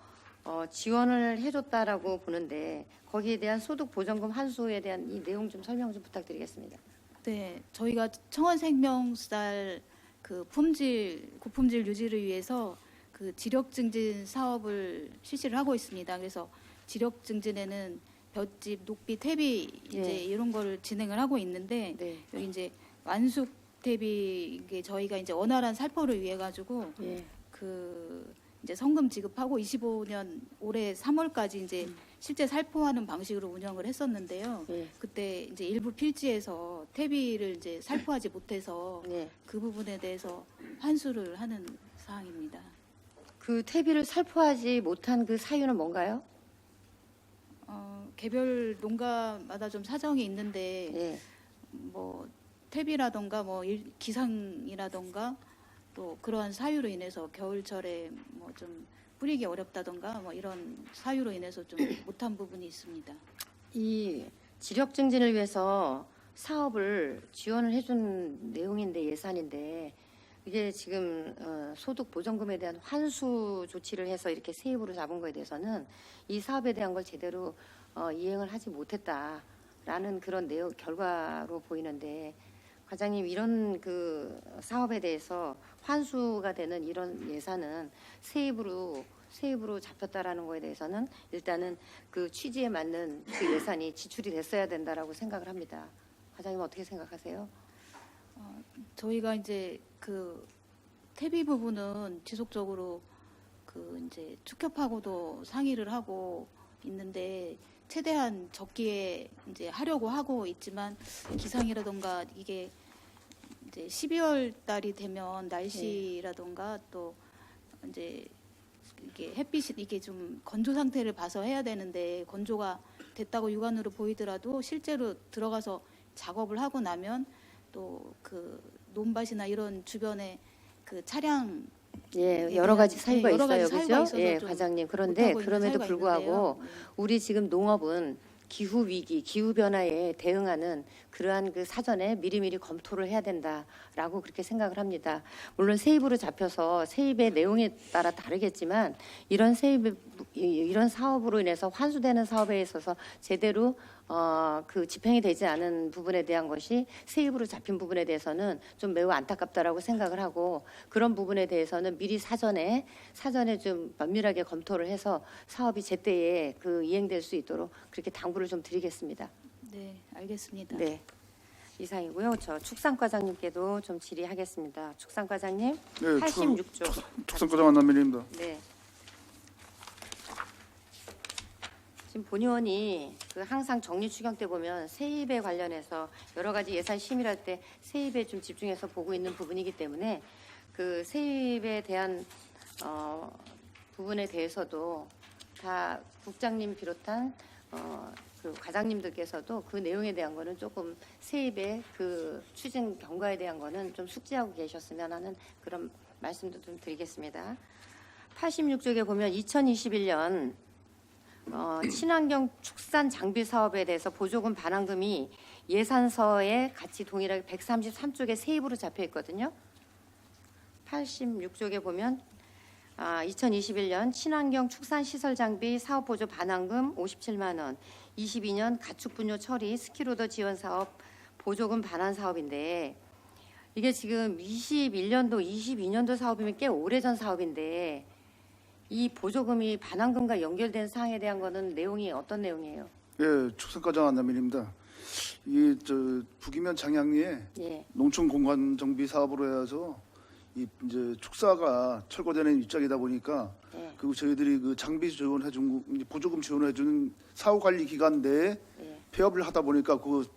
지원을 해줬다라고 보는데 거기에 대한 소득 보전금 환수에 대한 이 내용 좀 설명 좀 부탁드리겠습니다. 네, 저희가 청원생명쌀 그 고품질 유지를 위해서 그 지력 증진 사업을 실시를 하고 있습니다. 그래서 지력 증진에는 볏짚, 녹비, 퇴비 이제 네. 이런 거를 진행을 하고 있는데 네. 여기 이제 완숙 퇴비 이게 저희가 이제 원활한 살포를 위해 가지고 예. 그 이제 성금 지급하고 25년 올해 3월까지 이제 실제 살포하는 방식으로 운영을 했었는데요. 예. 그때 이제 일부 필지에서 퇴비를 이제 살포하지 못해서 네. 그 부분에 대해서 환수를 하는 사항입니다. 그 퇴비를 살포하지 못한 그 사유는 뭔가요? 개별 농가마다 좀 사정이 있는데 예. 뭐 퇴비라던가 뭐 기상이라던가 또 그러한 사유로 인해서 겨울철에 뭐 좀 뿌리기 어렵다던가 뭐 이런 사유로 인해서 좀 못한 부분이 있습니다. 이 지력 증진을 위해서 사업을 지원을 해준 내용인데 예산인데 이게 지금 소득 보전금에 대한 환수 조치를 해서 이렇게 세입으로 잡은 거에 대해서는 이 사업에 대한 걸 제대로 이행을 하지 못했다라는 그런 내용 결과로 보이는데, 과장님, 이런 그 사업에 대해서 환수가 되는 이런 예산은 세입으로 잡혔다라는 거에 대해서는 일단은 그 취지에 맞는 그 예산이 지출이 됐어야 된다라고 생각을 합니다. 과장님 어떻게 생각하세요? 저희가 이제 그 퇴비 부분은 지속적으로 그 이제 축협하고도 상의를 하고 있는데 최대한 적기에 이제 하려고 하고 있지만 기상이라던가 이게 이제 12월 달이 되면 날씨라던가 또 이제 이게 햇빛이 이게 좀 건조 상태를 봐서 해야 되는데 건조가 됐다고 육안으로 보이더라도 실제로 들어가서 작업을 하고 나면 또 그 논밭이나 이런 주변에 그 차량 여러 가지 사유가 여러 가지 있어요, 사유가 그죠? 있어서 좀 과장님. 그런데 못하고 있는 그럼에도 사유가 불구하고 있는데요. 우리 지금 농업은 기후 위기, 기후 변화에 대응하는 그러한 그 사전에 미리미리 검토를 해야 된다라고 그렇게 생각을 합니다. 물론 세입으로 잡혀서 세입의 내용에 따라 다르겠지만 이런 이런 사업으로 인해서 환수되는 사업에 있어서 제대로 그 집행이 되지 않은 부분에 대한 것이 세입으로 잡힌 부분에 대해서는 좀 매우 안타깝다라고 생각을 하고, 그런 부분에 대해서는 미리 사전에 좀 면밀하게 검토를 해서 사업이 제때에 그 이행될 수 있도록 그렇게 당부를 좀 드리겠습니다. 네, 알겠습니다. 네, 이상이고요. 저 축산과장님께도 좀 질의하겠습니다. 축산과장님, 네, 86조. 축산과장 안남민입니다. 네. 지금 본 의원이 그 항상 정리 추경 때 보면 세입에 관련해서 여러 가지 예산 심의할 때 세입에 좀 집중해서 보고 있는 부분이기 때문에 그 세입에 대한 부분에 대해서도 다 국장님 비롯한 그 과장님들께서도 그 내용에 대한 거는 조금 세입의 그 추진 경과에 대한 거는 좀 숙지하고 계셨으면 하는 그런 말씀도 좀 드리겠습니다. 86쪽에 보면 2021년 친환경 축산 장비 사업에 대해서 보조금 반환금이 예산서에 같이 동일하게 133쪽에 세입으로 잡혀 있거든요. 86쪽에 보면 2021년 친환경 축산 시설 장비 사업 보조 반환금 57만 원, 22년 가축 분뇨 처리 스키로더 지원 사업 보조금 반환 사업인데, 이게 지금 21년도, 22년도 사업이면 꽤 오래전 사업인데 이 보조금이 반환금과 연결된 사항에 대한 거는 내용이 어떤 내용이에요? 예, 축산과장 안남민입니다. 이 북이면 장양리에 농촌 공간 정비 사업으로 해서 이제 축사가 철거되는 입장이다 보니까 그리고 저희들이 그 장비 지원해준 보조금 지원해주는 사후 관리 기간 내에 폐업을 하다 보니까 그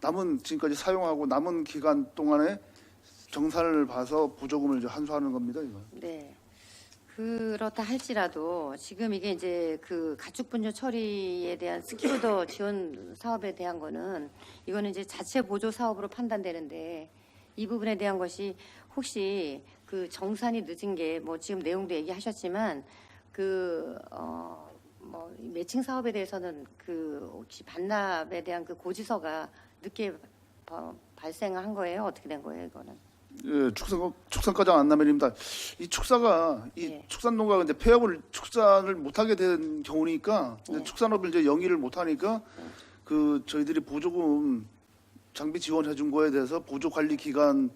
남은 지금까지 사용하고 남은 기간 동안에 정산을 봐서 보조금을 이제 환수하는 겁니다. 이거. 네. 그렇다 할지라도 지금 이게 이제 그 가축 분뇨 처리에 대한 스키로더 지원 사업에 대한 거는 이거는 이제 자체 보조 사업으로 판단되는데, 이 부분에 대한 것이 혹시 그 정산이 늦은 게 뭐 지금 내용도 얘기하셨지만 뭐 매칭 사업에 대해서는 그 혹시 반납에 대한 그 고지서가 늦게 발생한 거예요? 어떻게 된 거예요, 이거는? 예, 축산과장 안남민입니다. 이 축사가 축산농가가 이제 폐업을 축산을 못하게 된 경우니까 축산업을 이제 영위를 못하니까 그 저희들이 보조금 장비 지원해준 거에 대해서 보조 관리 기간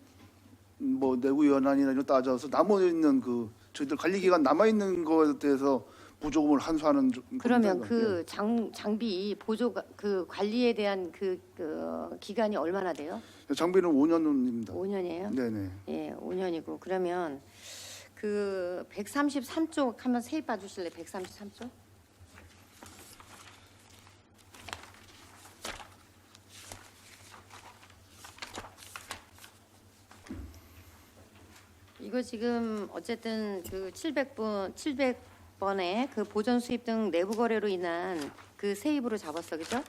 뭐 내구 연한이나 이런 따져서 남아 있는 그 저희들 관리 기간 남아 있는 거에 대해서 보조금을 환수하는. 그러면 겁니다. 그 장비 보조 그 관리에 대한 그 기간이 얼마나 돼요? 장비는 5년입니다. 5년이에요? 네네. 예, 5년이고 그러면 그 133쪽 한번 세입 봐주실래요? 133쪽? 이거 지금 어쨌든 그 700번의 그 보전 수입 등 내부 거래로 인한 그 세입으로 잡았어, 그죠?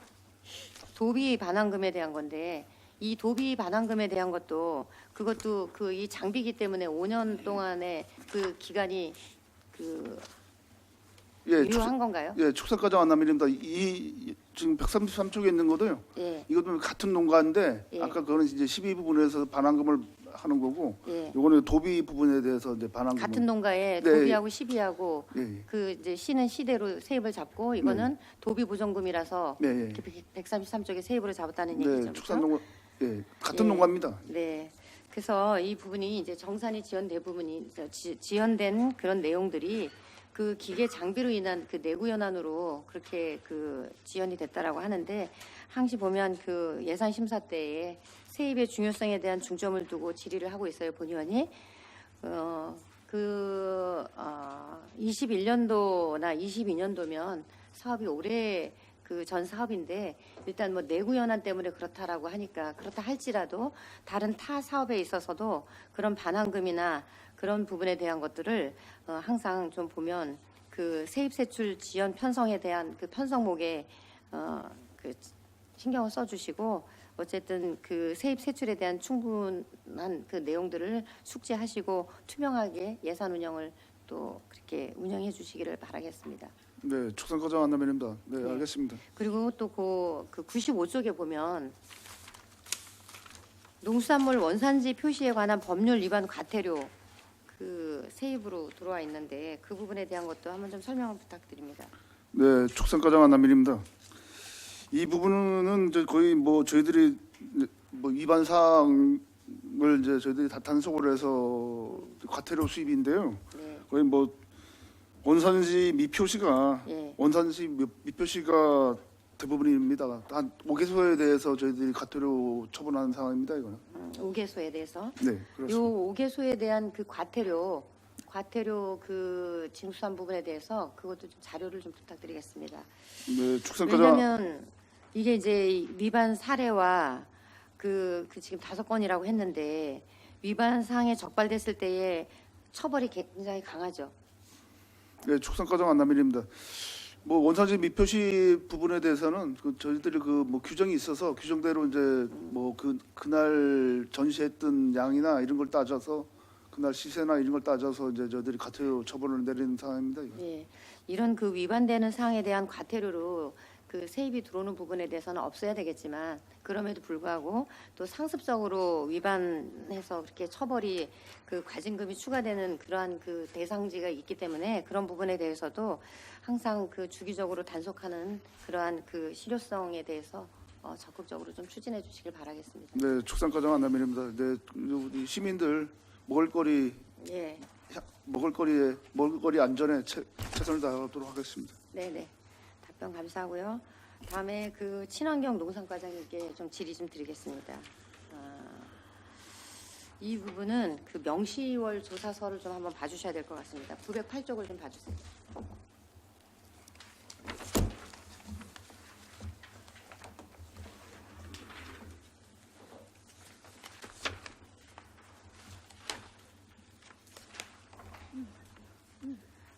도비 반환금에 대한 건데, 이 도비 반환금에 대한 것도 그것도 그 이 장비기 때문에 5년 동안의 그 기간이 그 예, 유효한 건가요? 예, 축산과정 안남입니다. 이 지금 133쪽에 있는 거도요. 예. 이것도 같은 농가인데 예. 아까 그거는 이제 12부분에서 반환금을 하는 거고, 예. 요거는 도비 부분에 대해서 이제 반환금. 같은 농가에 네. 도비하고 시비하고 예, 그 이제 시는 시대로 세입을 잡고 이거는 도비 보전금이라서 네, 예. 이렇게 133쪽에 세입으로 잡았다는 네, 얘기죠. 축산 그렇죠? 농가, 예, 같은 예. 농가입니다. 네. 그래서 이 부분이 이제 정산이 지연된 부분이 지연된 그런 내용들이 그 기계 장비로 인한 그 내구 연한으로 그렇게 그 지연이 됐다라고 하는데 항시 보면 그 예산 심사 때에 세입의 중요성에 대한 중점을 두고 질의를 하고 있어요, 본의원이. 21년도나 22년도면 사업이 올해 그 전 사업인데 일단 뭐 내구 연한 때문에 그렇다라고 하니까 그렇다 할지라도 다른 타 사업에 있어서도 그런 반환금이나 그런 부분에 대한 것들을 항상 좀 보면 그 세입 세출 지연 편성에 대한 그 편성목에 그 신경을 써주시고 어쨌든 그 세입 세출에 대한 충분한 그 내용들을 숙지하시고 투명하게 예산 운영을 또 그렇게 운영해 주시기를 바라겠습니다. 네, 축산과정 안남입니다. 네, 네. 알겠습니다. 그리고 또 그 95쪽에 보면 농수산물 원산지 표시에 관한 법률 위반 과태료 그 세입으로 들어와 있는데 그 부분에 대한 것도 한번 좀 설명을 부탁드립니다. 네, 축산과정 안남입니다. 이 부분은 이제 거의 뭐 저희들이 뭐 위반 사항을 이제 저희들이 다 단속을 해서 과태료 수입인데요. 네. 거의 뭐 원산지 미표시가 예. 원산지 미표시가 대부분입니다. 한 5개소에 대해서 저희들이 과태료 처분하는 상황입니다. 이거는. 5개소에 대해서 네, 요 그렇습니다. 5개소에 대한 그 과태료 그 징수한 부분에 대해서 그것도 좀 자료를 좀 부탁드리겠습니다. 네, 축산과정 왜냐하면 이게 이제 위반 사례와 그 지금 5건이라고 했는데 위반 사항에 적발됐을 때의 처벌이 굉장히 강하죠. 네, 축산과정 안남일입니다. 뭐 원산지 미표시 부분에 대해서는 그 저희들이 그 뭐 규정이 있어서 규정대로 이제 뭐 그날 전시했던 양이나 이런 걸 따져서 그날 시세나 이런 걸 따져서 이제 저희들이 과태료 처분을 내리는 상황입니다. 이거. 예, 이런 그 위반되는 사항에 대한 과태료로 그 세입이 들어오는 부분에 대해서는 없어야 되겠지만 그럼에도 불구하고 또 상습적으로 위반해서 그렇게 처벌이 그 과징금이 추가되는 그러한 그 대상지가 있기 때문에 그런 부분에 대해서도 항상 그 주기적으로 단속하는 그러한 그 실효성에 대해서 적극적으로 좀 추진해 주시길 바라겠습니다. 네, 축산과정 안남일입니다. 네, 우리 시민들 먹을거리 예, 먹을거리 안전에 최선을 다하도록 하겠습니다. 네네. 답변 감사하고요. 다음에 그 친환경 농산과장님께 좀 질의 좀 드리겠습니다. 이 부분은 그 명시월 조사서를 좀 한번 봐주셔야 될 것 같습니다. 908쪽을 좀 봐주세요.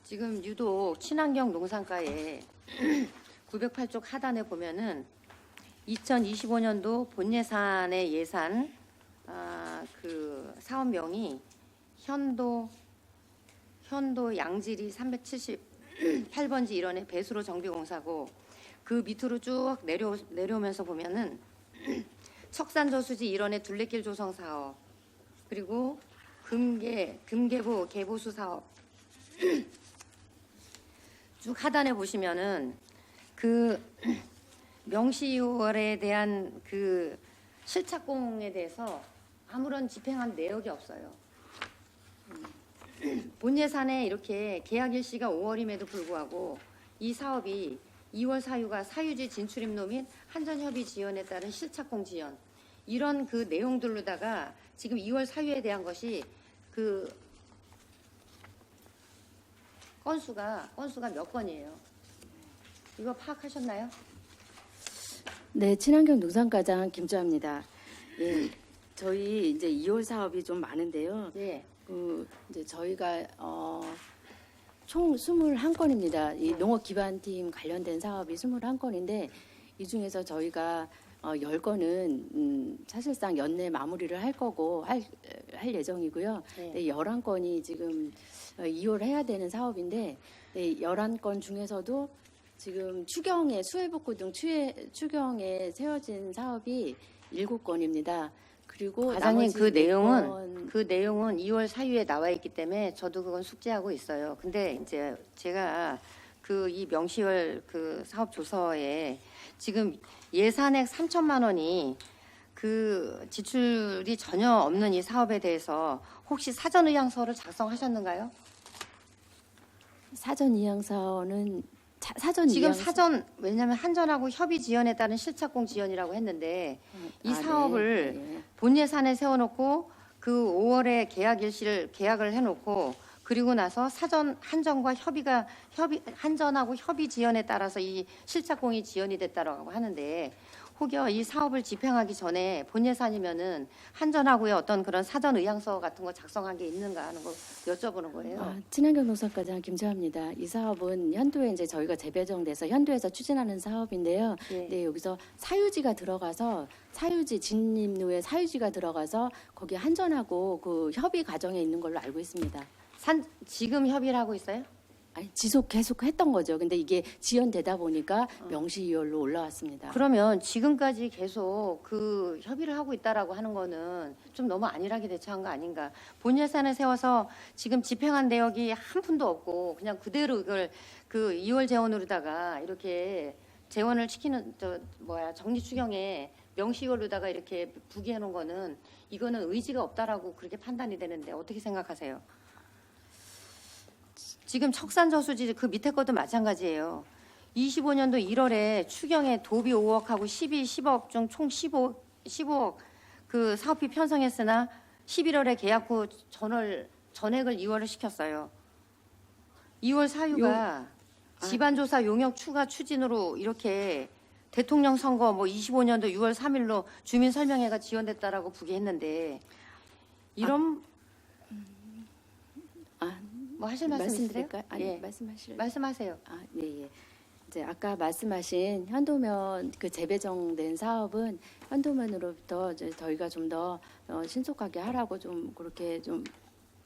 지금 유독 친환경 농산과에 908쪽 하단에 보면은 2025년도 본 예산의 예산 그 사업명이 현도 양지리 378번지 일원의 배수로 정비공사고 그 밑으로 쭉 내려오면서 보면은 척산저수지 일원의 둘레길 조성 사업 그리고 금계부 개보수 사업 쭉 하단에 보시면은 그 명시월에 대한 그 실착공에 대해서 아무런 집행한 내역이 없어요. 본 예산에 이렇게 계약 일시가 5월임에도 불구하고 이 사업이 2월 사유가 사유지 진출입로 및 한전협의 지연에 따른 실착공 지연 이런 그 내용들로다가 지금 2월 사유에 대한 것이 그 건수가 몇 건이에요? 이거 파악하셨나요? 네, 친환경 농산과장 김주아입니다. 예, 저희 이제 2월 사업이 좀 많은데요. 예. 이제 저희가 총 21건입니다. 이 농업 기반팀 관련된 사업이 21건인데 이 중에서 저희가 10건은 사실상 연내 마무리를 할 거고 할 예정이고요. 네. 네, 11건이 지금 이월해야 되는 사업인데 네, 11건 중에서도 지금 추경에 수해복구 등 추경에 세워진 사업이 7건입니다. 그리고 과장님 나머지 그 건- 내용은 2월 사유에 나와 있기 때문에 저도 그건 숙지하고 있어요. 근데 이제 제가 그 이 명시월 그 사업 조서에 지금 예산액 3천만 원이 그 지출이 전혀 없는 이 사업에 대해서 혹시 사전 의향서를 작성하셨는가요? 사전 이양서는 사전 지금 이양서- 사전 왜냐하면 한전하고 협의 지연에 따른 실착공 지연이라고 했는데 이 사업을 네. 본 예산에 세워놓고 그 5월에 계약을 해놓고 그리고 나서 사전 한전과 한전하고 협의 지연에 따라서 이 실착공이 지연이 됐다라고 하는데 혹여 이 사업을 집행하기 전에 본 예산이면은 한전하고의 어떤 그런 사전 의향서 같은 거 작성한 게 있는가 하는 거 여쭤보는 거예요. 친환경 농사과장 김주아입니다. 이 사업은 현도에 이제 저희가 재배정돼서 현도에서 추진하는 사업인데요. 예. 네, 여기서 사유지가 들어가서 진입로에 사유지가 들어가서 거기 한전하고 그 협의 과정에 있는 걸로 알고 있습니다. 지금 협의를 하고 있어요? 아니, 계속 했던 거죠. 근데 이게 지연되다 보니까 명시이월로 올라왔습니다. 그러면 지금까지 계속 그 협의를 하고 있다라고 하는 거는 좀 너무 안일하게 대처한 거 아닌가? 본 예산을 세워서 지금 집행한 내역이 한 푼도 없고 그냥 그대로 이걸 그 2월 재원으로다가 이렇게 재원을 시키는 정리 추경에 명시이월로다가 이렇게 부기해 놓은 거는 이거는 의지가 없다라고 그렇게 판단이 되는데 어떻게 생각하세요? 지금 척산저수지 그 밑에 것도 마찬가지예요. 25년도 1월에 추경에 도비 5억하고 10억 중 총 15억 그 사업비 편성했으나 11월에 계약 후 전액을 2월에 시켰어요. 2월 사유가 집안조사 용역 추가 추진으로 이렇게 대통령 선거 25년도 6월 3일로 주민설명회가 지연됐다라고 부기했는데 이런 뭐 하실 말씀 있으세요? 말씀드릴까요? 아니, 예. 말씀하세요. 네. 이제 아까 말씀하신 현도면 그 재배정된 사업은 현도면으로부터 이제 저희가 좀 더 신속하게 하라고 좀 그렇게 좀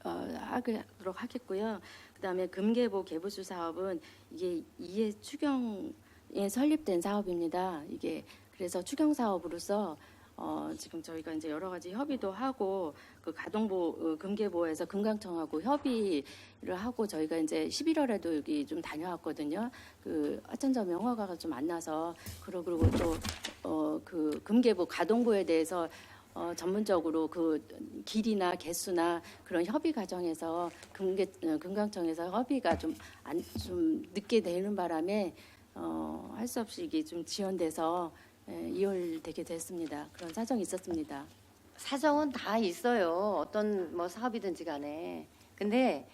하도록 하겠고요. 그다음에 금계보 개부수 사업은 이게 이해 추경에 설립된 사업입니다. 이게 그래서 추경 사업으로서 지금 저희가 이제 여러 가지 협의도 하고 그 가동보 금계보에서 금강청하고 협의를 하고 저희가 이제 11월에도 여기 좀 다녀왔거든요. 그 하천점용 허가가 좀 안 나서 그리고 또 그 금계보 가동보에 대해서 전문적으로 그 길이나 개수나 그런 협의 과정에서 금강청에서 협의가 좀 늦게 되는 바람에 할 수 없이 이게 좀 지연돼서 이월되게 됐습니다. 그런 사정이 있었습니다. 사정은 다 있어요. 어떤 뭐 사업이든지 간에. 근데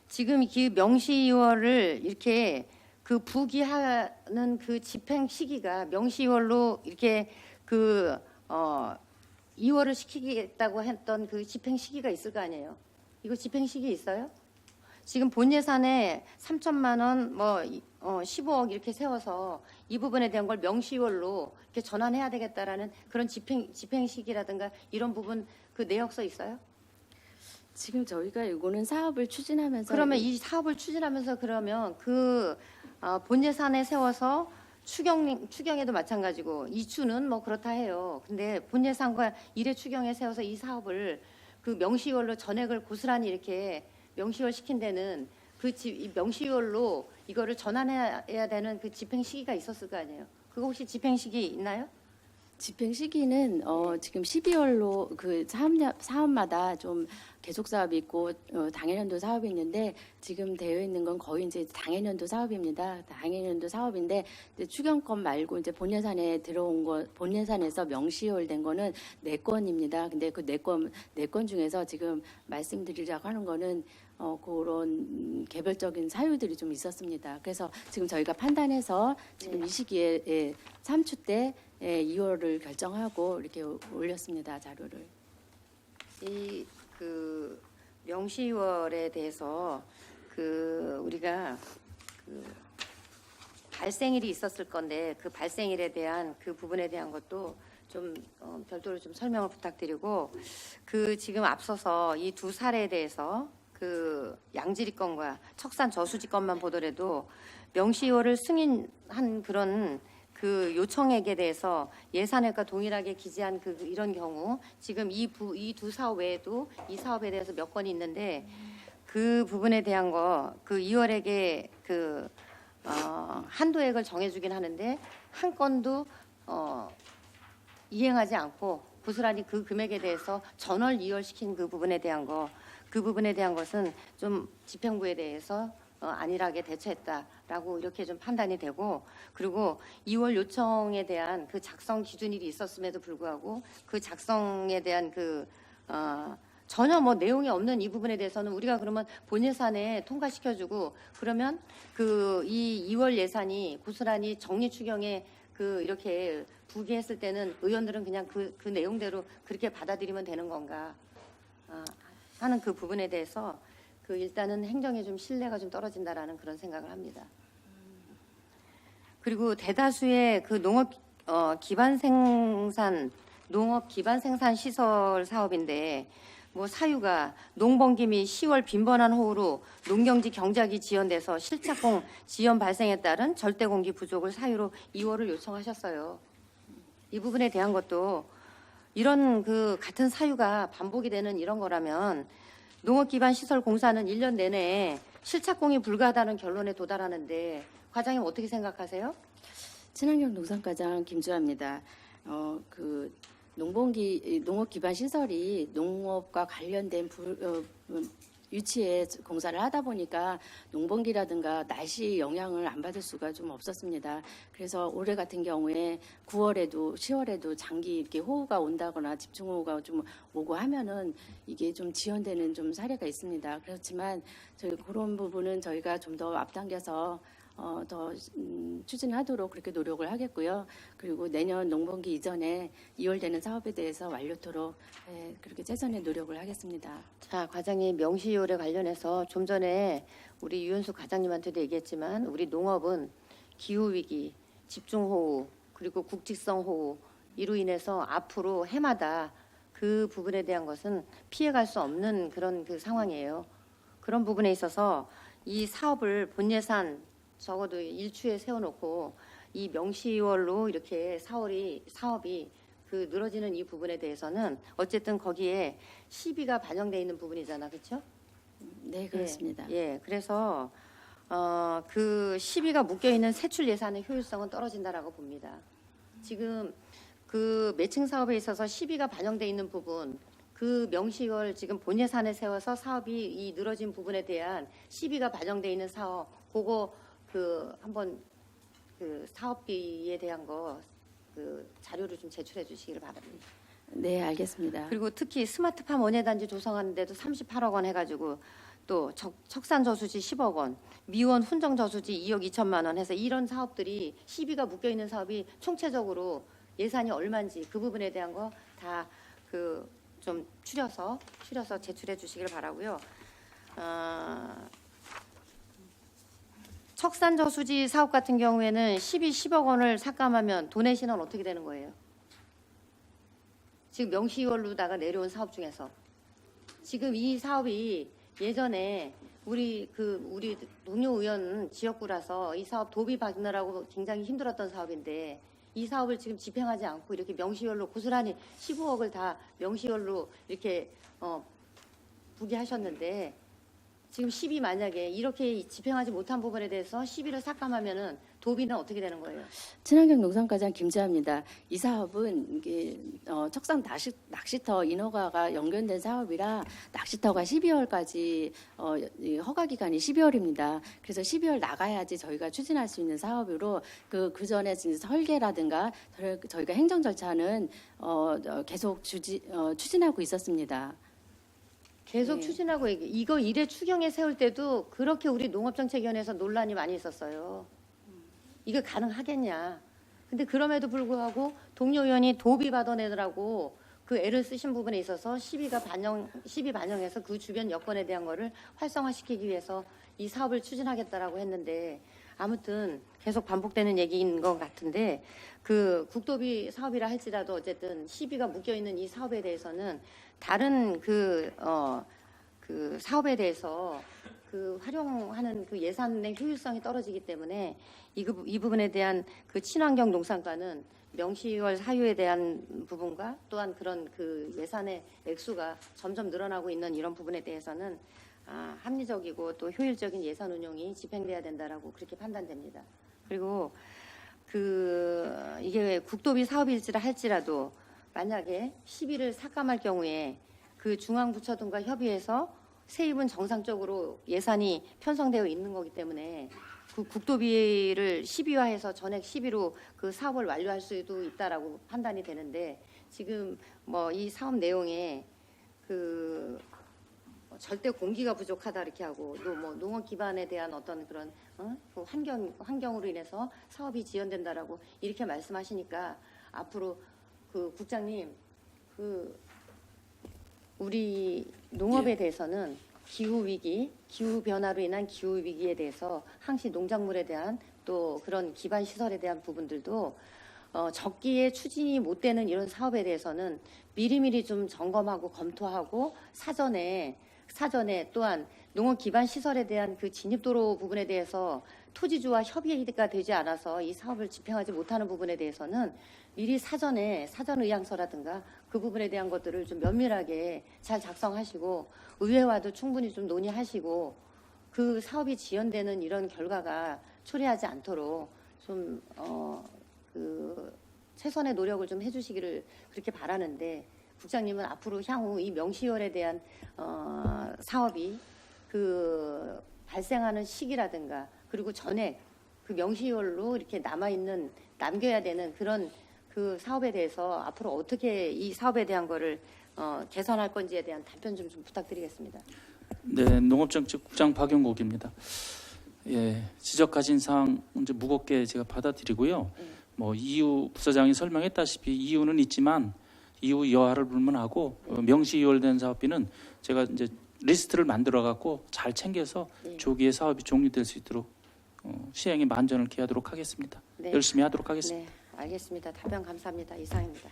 지금 그 명시이월을 이렇게 그 부기하는 그 집행 시기가 명시이월로 이렇게 2월을 시키겠다고 했던 그 집행 시기가 있을 거 아니에요. 이거 집행 시기 있어요? 지금 본 예산에 3천만 원, 15억 이렇게 세워서 이 부분에 대한 걸 명시월로 이렇게 전환해야 되겠다라는 그런 집행 시기라든가 이런 부분 그 내역서 있어요? 지금 저희가 이거는 사업을 추진하면서 그러면 이 사업을 추진하면서 그러면 그 본 예산에 세워서 추경에도 마찬가지고 이추는 뭐 그렇다 해요. 근데 본 예산과 일회 추경에 세워서 이 사업을 그 명시월로 전액을 고스란히 이렇게 명시월 시킨 데는 이 명시월로 이거를 전환해야 되는 그 집행 시기가 있었을 거 아니에요. 그거 혹시 집행 시기 있나요? 집행 시기는 지금 12월로 그 사업마다 좀 계속 사업이 있고 당해년도 사업이 있는데 지금 되어 있는 건 거의 이제 당해년도 사업입니다. 당해년도 사업인데 이제 추경권 말고 이제 본 예산에 들어온 거 본 예산에서 명시월 된 거는 4건입니다. 근데 그 4건 중에서 지금 말씀드리려고 하는 거는 그런 개별적인 사유들이 좀 있었습니다. 그래서 지금 저희가 판단해서 지금 이 시기에 3추 때 2월을 결정하고 이렇게 올렸습니다. 자료를. 이 그 명시월에 대해서 그 우리가 그 발생일이 있었을 건데 그 발생일에 대한 그 부분에 대한 것도 좀 별도로 좀 설명을 부탁드리고, 그 지금 앞서서 이 두 사례에 대해서 그 양지리 건과 척산 저수지 건만 보더라도 명시효를 승인한 그런 그 요청액에 대해서 예산액과 동일하게 기재한 그 이런 경우 지금 이 두 사업 외에도 이 사업에 대해서 몇 건이 있는데 그 부분에 대한 거 그 2월액에 그 한도액을 정해주긴 하는데 한 건도 이행하지 않고 고스란히 그 금액에 대해서 전월 이월시킨 그 부분에 대한 것은 좀 집행부에 대해서 안일하게 대처했다라고 이렇게 좀 판단이 되고, 그리고 2월 요청에 대한 그 작성 기준일이 있었음에도 불구하고 그 작성에 대한 그 전혀 뭐 내용이 없는 이 부분에 대해서는 우리가 그러면 본 예산에 통과시켜주고, 그러면 그 이 2월 예산이 고스란히 정리 추경에 그 이렇게 부기했을 때는 의원들은 그냥 그 내용대로 그렇게 받아들이면 되는 건가 하는 그 부분에 대해서 그 일단은 행정에 좀 신뢰가 좀 떨어진다라는 그런 생각을 합니다. 그리고 대다수의 그 농업 기반 생산 시설 사업인데 뭐 사유가 농번기 및 10월 빈번한 호우로 농경지 경작이 지연돼서 실착공 지연 발생에 따른 절대 공기 부족을 사유로 2월을 요청하셨어요. 이 부분에 대한 것도 이런 그 같은 사유가 반복이 되는 이런 거라면 농업 기반 시설 공사는 1년 내내 실착공이 불가하다는 결론에 도달하는데 과장님 어떻게 생각하세요? 친환경 농산과장 김주아입니다. 농업 기반 시설이 농업과 관련된 유치에 공사를 하다 보니까 농번기라든가 날씨 영향을 안 받을 수가 좀 없었습니다. 그래서 올해 같은 경우에 9월에도 10월에도 장기 이렇게 호우가 온다거나 집중호우가 좀 오고 하면은 이게 좀 지연되는 좀 사례가 있습니다. 그렇지만 저희 그런 부분은 저희가 좀 더 앞당겨서 더 추진하도록 그렇게 노력을 하겠고요. 그리고 내년 농번기 이전에 2월 되는 사업에 대해서 완료토록 그렇게 최선의 노력을 하겠습니다. 자, 과장님 명시효에 관련해서 좀 전에 우리 유현숙 과장님한테도 얘기했지만 우리 농업은 기후위기, 집중호우, 그리고 국직성호우 이로 인해서 앞으로 해마다 그 부분에 대한 것은 피해갈 수 없는 그런 그 상황이에요. 그런 부분에 있어서 이 사업을 본 예산 적어도 1추에 세워놓고 이 명시월로 이렇게 사업이 그 늘어지는 이 부분에 대해서는 어쨌든 거기에 시비가 반영돼 있는 부분이잖아, 그렇죠? 네, 그렇습니다. 예, 그래서 그 시비가 묶여 있는 세출 예산의 효율성은 떨어진다라고 봅니다. 지금 그 매칭 사업에 있어서 시비가 반영돼 있는 부분, 그 명시월 지금 본 예산에 세워서 사업이 이 늘어진 부분에 대한 시비가 반영돼 있는 사업, 그거 그 한번 그 사업비에 대한 거 그 자료를 좀 제출해 주시기를 바랍니다. 네, 알겠습니다. 그리고 특히 스마트팜 원예단지 조성하는데도 38억 원 해가지고 또 척산저수지 10억 원, 미원 훈정저수지 2억 2천만 원 해서 이런 사업들이 시비가 묶여 있는 사업이 총체적으로 예산이 얼마인지 그 부분에 대한 거 다 그 좀 추려서 제출해 주시기를 바라고요. 척산저수지 사업 같은 경우에는 10억 원을 삭감하면 도내 신원 어떻게 되는 거예요? 지금 명시월로다가 내려온 사업 중에서 지금 이 사업이 예전에 우리 동료 의원 지역구라서 이 사업 도비 받느라고 굉장히 힘들었던 사업인데 이 사업을 지금 집행하지 않고 이렇게 명시월로 고스란히 15억을 다 명시월로 이렇게 부기하셨는데 지금 시비 만약에 이렇게 집행하지 못한 부분에 대해서 시비를 삭감하면은 도비는 어떻게 되는 거예요? 친환경 농산과장 김지아입니다. 이 사업은 이게 척산 낚시터 인허가가 연결된 사업이라 낚시터가 12월까지 허가 기간이 12월입니다. 그래서 12월 나가야지 저희가 추진할 수 있는 사업으로 그 전에 설계라든가 저희가 행정 절차는 계속 추진하고 있었습니다. 계속 추진하고 이거 일회 추경에 세울 때도 그렇게 우리 농업정책위원회에서 논란이 많이 있었어요. 이거 가능하겠냐. 근데 그럼에도 불구하고 동료 의원이 도비 받아내느라고 그 애를 쓰신 부분에 있어서 시비 반영해서 그 주변 여건에 대한 거를 활성화시키기 위해서 이 사업을 추진하겠다라고 했는데 아무튼 계속 반복되는 얘기인 것 같은데 그 국도비 사업이라 할지라도 어쨌든 시비가 묶여 있는 이 사업에 대해서는 다른 그 사업에 대해서 그 활용하는 그 예산의 효율성이 떨어지기 때문에 이 부분에 대한 그 친환경 농산과는 명시월 사유에 대한 부분과 또한 그런 그 예산의 액수가 점점 늘어나고 있는 이런 부분에 대해서는 합리적이고 또 효율적인 예산 운용이 집행돼야 된다라고 그렇게 판단됩니다. 그리고 이게 국도비 사업일지라 할지라도 만약에 시비를 삭감할 경우에 그 중앙부처 등과 협의해서 세입은 정상적으로 예산이 편성되어 있는 거기 때문에 그 국도비를 시비화해서 전액 시비로 그 사업을 완료할 수도 있다라고 판단이 되는데 지금 뭐 이 사업 내용에 그 절대 공기가 부족하다 이렇게 하고 또 뭐 농업 기반에 대한 어떤 그런 그 환경으로 인해서 사업이 지연된다라고 이렇게 말씀하시니까 앞으로 그 국장님 그 우리 농업에 대해서는 기후 위기, 기후 변화로 인한 기후 위기에 대해서 항시 농작물에 대한 또 그런 기반 시설에 대한 부분들도 적기에 추진이 못 되는 이런 사업에 대해서는 미리미리 좀 점검하고 검토하고 사전에 또한 농업 기반 시설에 대한 그 진입도로 부분에 대해서 토지주와 협의가 되지 않아서 이 사업을 집행하지 못하는 부분에 대해서는 미리 사전에 사전 의향서라든가 그 부분에 대한 것들을 좀 면밀하게 잘 작성하시고 의회와도 충분히 좀 논의하시고 그 사업이 지연되는 이런 결과가 초래하지 않도록 좀 최선의 노력을 좀 해주시기를 그렇게 바라는데 국장님은 앞으로 향후 이 명시월에 대한 사업이 그 발생하는 시기라든가 그리고 전에 그 명시월로 이렇게 남겨야 되는 그런 그 사업에 대해서 앞으로 어떻게 이 사업에 대한 거를 개선할 건지에 대한 답변 좀 부탁드리겠습니다. 네, 농업정책국장 박영국입니다. 예, 지적하신 사항 이제 무겁게 제가 받아들이고요. 뭐 이유 부서장이 설명했다시피 이유는 있지만 이후 여하를 불문하고 명시이월된 사업비는 제가 이제 리스트를 만들어 갖고 잘 챙겨서 조기에 사업이 종료될 수 있도록 시행에 만전을 기하도록 하겠습니다. 네. 열심히 하도록 하겠습니다. 네, 알겠습니다. 답변 감사합니다. 이상입니다.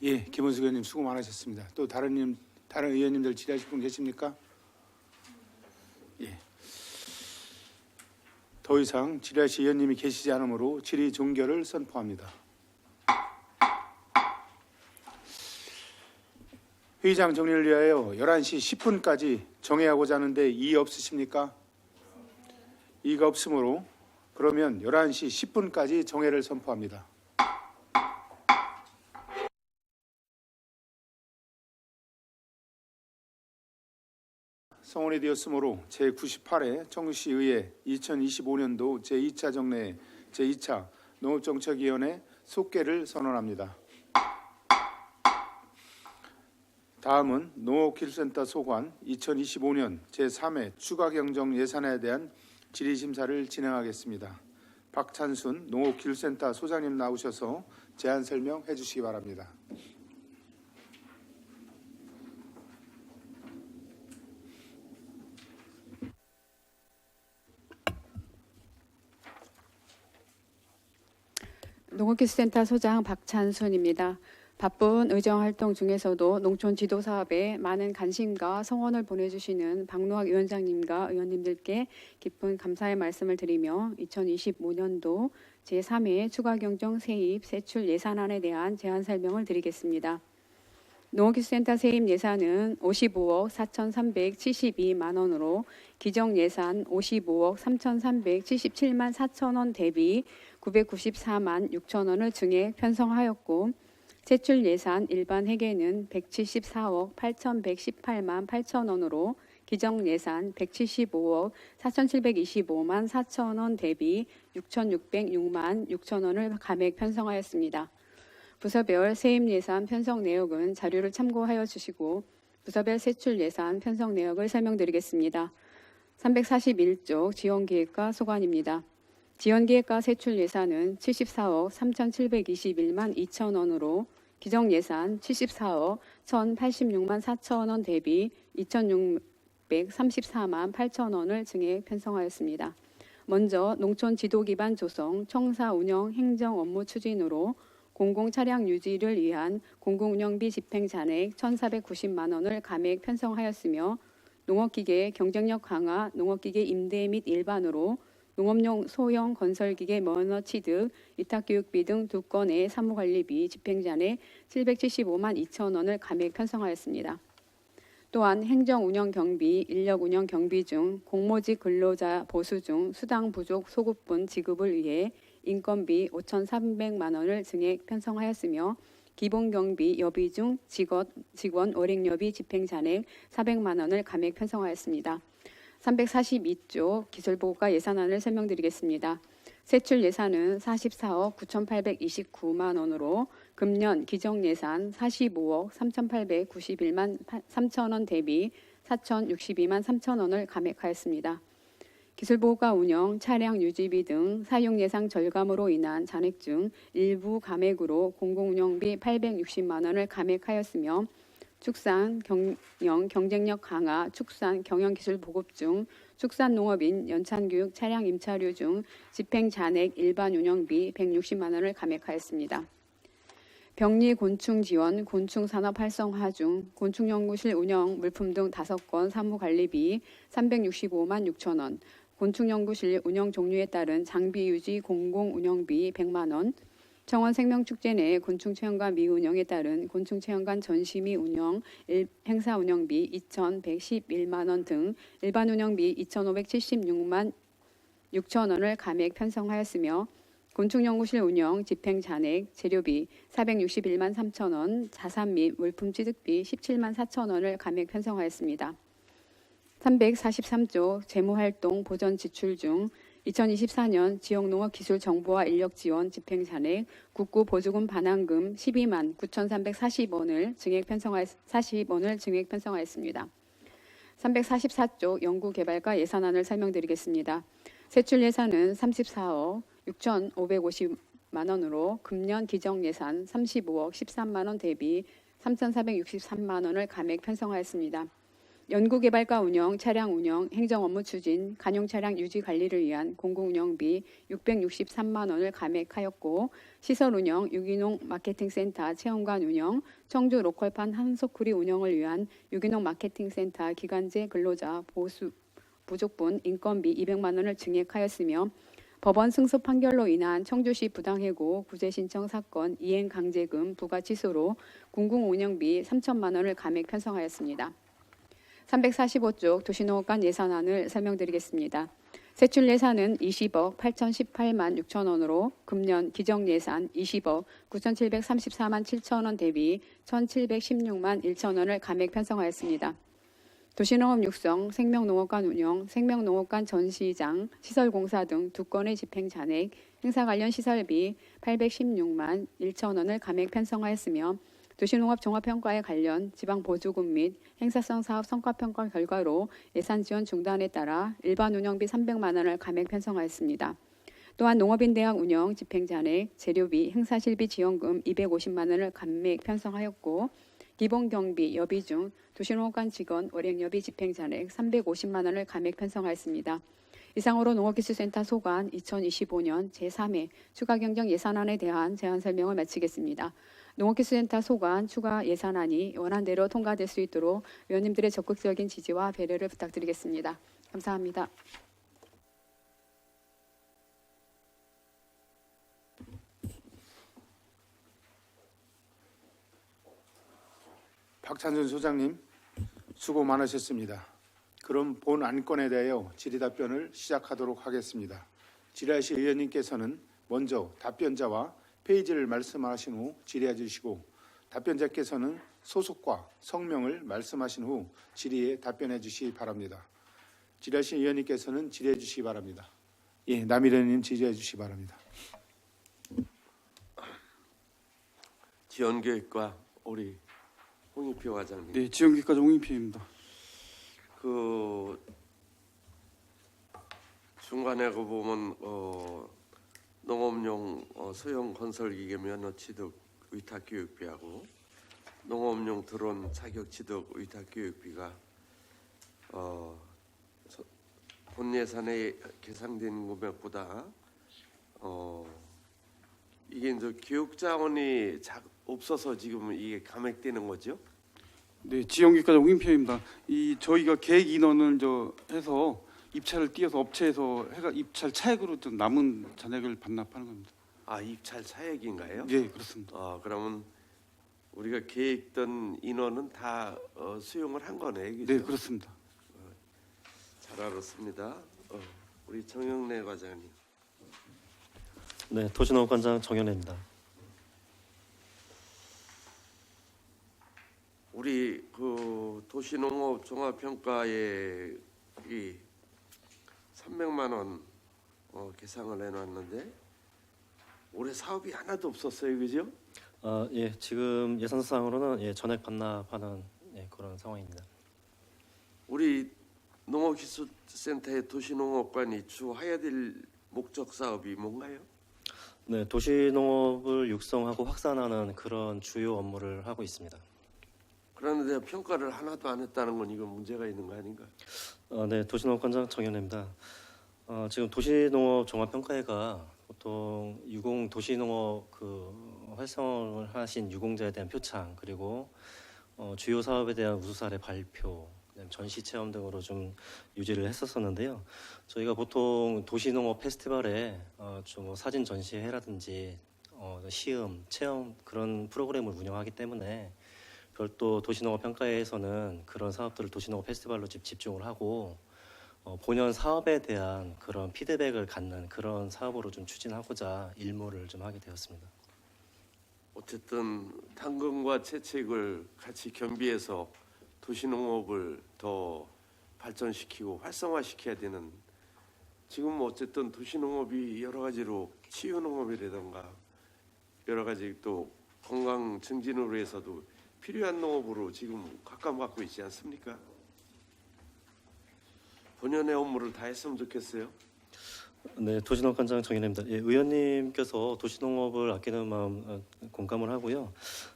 예, 김원숙 의원님 수고 많으셨습니다. 또 다른 의원님들 질의하실 분 계십니까? 예. 더 이상 질의하실 의원님이 계시지 않으므로 질의 종결을 선포합니다. 회의장 정리를 위하여 11시 10분까지 정회하고자 하는데 이의 없으십니까? 이의가 없으므로 그러면 11시 10분까지 정회를 선포합니다. 성원이 되었으므로 제98회 청주시의회 2025년도 제2차 정례 제2차 농업정책위원회 속개를 선언합니다. 다음은 농업기술센터 소관 2025년 제3회 추가경정 예산에 대한 질의심사를 진행하겠습니다. 박찬순 농업기술센터 소장님 나오셔서 제안 설명해 주시기 바랍니다. 농업기술센터 소장 박찬순입니다. 바쁜 의정활동 중에서도 농촌 지도 사업에 많은 관심과 성원을 보내주시는 박노학 위원장님과 의원님들께 깊은 감사의 말씀을 드리며 2025년도 제3회 추가경정 세입 세출 예산안에 대한 제안 설명을 드리겠습니다. 농업기술센터 세입 예산은 55억 4,372만 원으로 기정 예산 55억 3,377만 4천 원 대비 994만 6천 원을 증액 편성하였고 세출 예산 일반 회계는 174억 8,118만 8천 원으로 기정 예산 175억 4,725만 4천 원 대비 6,606만 6천 원을 감액 편성하였습니다. 부서별 세입 예산 편성 내역은 자료를 참고하여 주시고 부서별 세출 예산 편성 내역을 설명드리겠습니다. 341쪽 지원기획과 소관입니다. 지원기획과 세출 예산은 74억 3,721만 2천 원으로 기정 예산 74억 1,086만 4천 원 대비 2,634만 8천 원을 증액 편성하였습니다. 먼저 농촌 지도 기반 조성, 청사 운영 행정 업무 추진으로 공공 차량 유지를 위한 공공운영비 집행 잔액 1,490만 원을 감액 편성하였으며 농업기계 경쟁력 강화, 농업기계 임대 및 일반으로 농업용 소형 건설기계 면허 취득, 위탁교육비 등 2건의 사무관리비 집행잔액 775만 2천 원을 감액 편성하였습니다. 또한 행정운영경비, 인력운영경비 중 공모직 근로자 보수 중 수당 부족 소급분 지급을 위해 인건비 5,300만 원을 증액 편성하였으며 기본경비 여비 중 직원 월행여비 집행잔액 400만 원을 감액 편성하였습니다. 342조 기술보고가 예산안을 설명드리겠습니다. 세출 예산은 44억 9,829만 원으로 금년 기정예산 45억 3,891만 3천 원 대비 4,062만 3천 원을 감액하였습니다. 기술보호과 운영, 차량 유지비 등 사용 예상 절감으로 인한 잔액 중 일부 감액으로 공공운영비 860만 원을 감액하였으며 축산, 경영, 경쟁력 강화, 축산, 경영기술 보급 중 축산농업인 연찬교육, 차량 임차료 중 집행 잔액 일반 운영비 160만 원을 감액하였습니다. 병리 곤충 지원, 곤충 산업 활성화 중 곤충연구실 운영 물품 등 5건 사무관리비 365만 6천 원, 곤충연구실 운영 종류에 따른 장비 유지 공공운영비 100만 원, 청원 생명축제 내 곤충체험관 미운영에 따른 곤충체험관 전시 미 운영 행사 운영비 2,111만 원 등 일반 운영비 2,576만 6천 원을 감액 편성하였으며 곤충연구실 운영 집행 잔액 재료비 461만 3천 원, 자산 및 물품 취득비 17만 4천 원을 감액 편성하였습니다. 343조 재무활동 보전 지출 중 2024년 지역농업기술 정보화 인력 지원 집행 잔액 국고 보조금 반환금 12만 9,340원을 증액 편성하였습니다. 344조 연구개발과 예산안을 설명드리겠습니다. 세출 예산은 34억 6,550만 원으로 금년 기정예산 35억 13만 원 대비 3,463만 원을 감액 편성하였습니다. 연구개발과 운영, 차량 운영, 행정 업무 추진, 간용 차량 유지 관리를 위한 공공운영비 663만 원을 감액하였고 시설 운영, 유기농 마케팅센터 체험관 운영, 청주 로컬판 한소쿠리 운영을 위한 유기농 마케팅센터 기간제 근로자 보수 부족분 인건비 200만 원을 증액하였으며 법원 승소 판결로 인한 청주시 부당해고 구제 신청 사건 이행 강제금 부과 취소로 공공운영비 3천만 원을 감액 편성하였습니다. 345쪽 도시농업관 예산안을 설명드리겠습니다. 세출 예산은 20억 8,018만 6천 원으로 금년 기정예산 20억 9,734만 7천 원 대비 1,716만 1천 원을 감액 편성하였습니다. 도시농업 육성, 생명농업관 운영, 생명농업관 전시장, 시설공사 등 2건의 집행 잔액, 행사 관련 시설비 816만 1천 원을 감액 편성하였으며 도시농업 종합평가에 관련 지방보조금 및 행사성 사업 성과평가 결과로 예산 지원 중단에 따라 일반 운영비 300만 원을 감액 편성하였습니다. 또한 농업인 대학 운영 집행잔액, 재료비, 행사실비 지원금 250만 원을 감액 편성하였고 기본경비, 여비 중 도시농업관 직원 월행여비 집행잔액 350만 원을 감액 편성하였습니다. 이상으로 농업기술센터 소관 2025년 제3회 추가경정 예산안에 대한 제안 설명을 마치겠습니다. 농업기술센터 소관 추가 예산안이 원안대로 통과될 수 있도록 위원님들의 적극적인 지지와 배려를 부탁드리겠습니다. 감사합니다. 박찬순 소장님 수고 많으셨습니다. 그럼 본 안건에 대하여 질의답변을 시작하도록 하겠습니다. 질의하실 의원님께서는 먼저 답변자와 페이지를 말씀하신 후 질의해 주시고 답변자께서는 소속과 성명을 말씀하신 후 질의에 답변해 주시기 바랍니다. 질의하신 의원님께서는 질의해 주시기 바랍니다. 예, 남일 의원님 질의해 주시기 바랍니다. 지원교육과 우리 홍익표 과장님. 네, 지원기까지 홍익표입니다. 그 중간에 그 보면 농업용 소형 건설기계 면허 취득 위탁 교육비하고 농업용 드론 자격 취득 위탁 교육비가 본 예산에 계산된 금액보다 이게 이제 교육 자원이 없어서 지금 이게 감액되는 거죠? 네, 지원기과장 홍인표입니다. 이 저희가 계획 인원을 해서 입찰을 띄어서 업체에서 해가 입찰 차액으로 좀 남은 잔액을 반납하는 겁니다. 아, 입찰 차액인가요? 네, 그렇습니다. 그러면 우리가 계획했던 인원은 다 수용을 한 거네, 그죠? 네, 그렇습니다. 잘 알았습니다. 우리 정영래 과장님. 네, 도시농업관장 정현래입니다. 우리 그 도시농업 종합평가에 이 300만 원 계상을 해놨는데 올해 사업이 하나도 없었어요, 그죠? 예, 지금 예산상으로는 예, 전액 반납하는 예, 그런 상황입니다. 우리 농업기술센터의 도시농업관이 주해야 될 목적 사업이 뭔가요? 네, 도시농업을 육성하고 확산하는 그런 주요 업무를 하고 있습니다. 그런데 평가를 하나도 안 했다는 건 이건 문제가 있는 거 아닌가? 네, 도시농업관장 정현래입니다. 지금 도시농업 종합평가회가 보통 유공 도시농업 활성을 하신 유공자에 대한 표창 그리고 주요 사업에 대한 우수 사례 발표, 전시 체험 등으로 좀 유지를 했었었는데요. 저희가 보통 도시농업 페스티벌에 좀 사진 전시회라든지 시음, 체험 그런 프로그램을 운영하기 때문에 별도 도시농업 평가회에서는 그런 사업들을 도시농업 페스티벌로 집중을 하고 본연 사업에 대한 그런 피드백을 갖는 그런 사업으로 좀 추진하고자 일모를 좀 하게 되었습니다. 어쨌든 당근과 채찍을 같이 겸비해서 도시농업을 더 발전시키고 활성화시켜야 되는 지금 어쨌든 도시농업이 여러 가지로 치유농업이라든가 여러 가지 또 건강 증진으로 해서도 필요한 농업으로 지금 각광받고 있지 않습니까? 본연의 업무를 다 했으면 좋겠어요. 네, 도시농업관장 정현래입니다. 예, 의원님께서 도시농업을 아끼는 마음 공감을 하고요.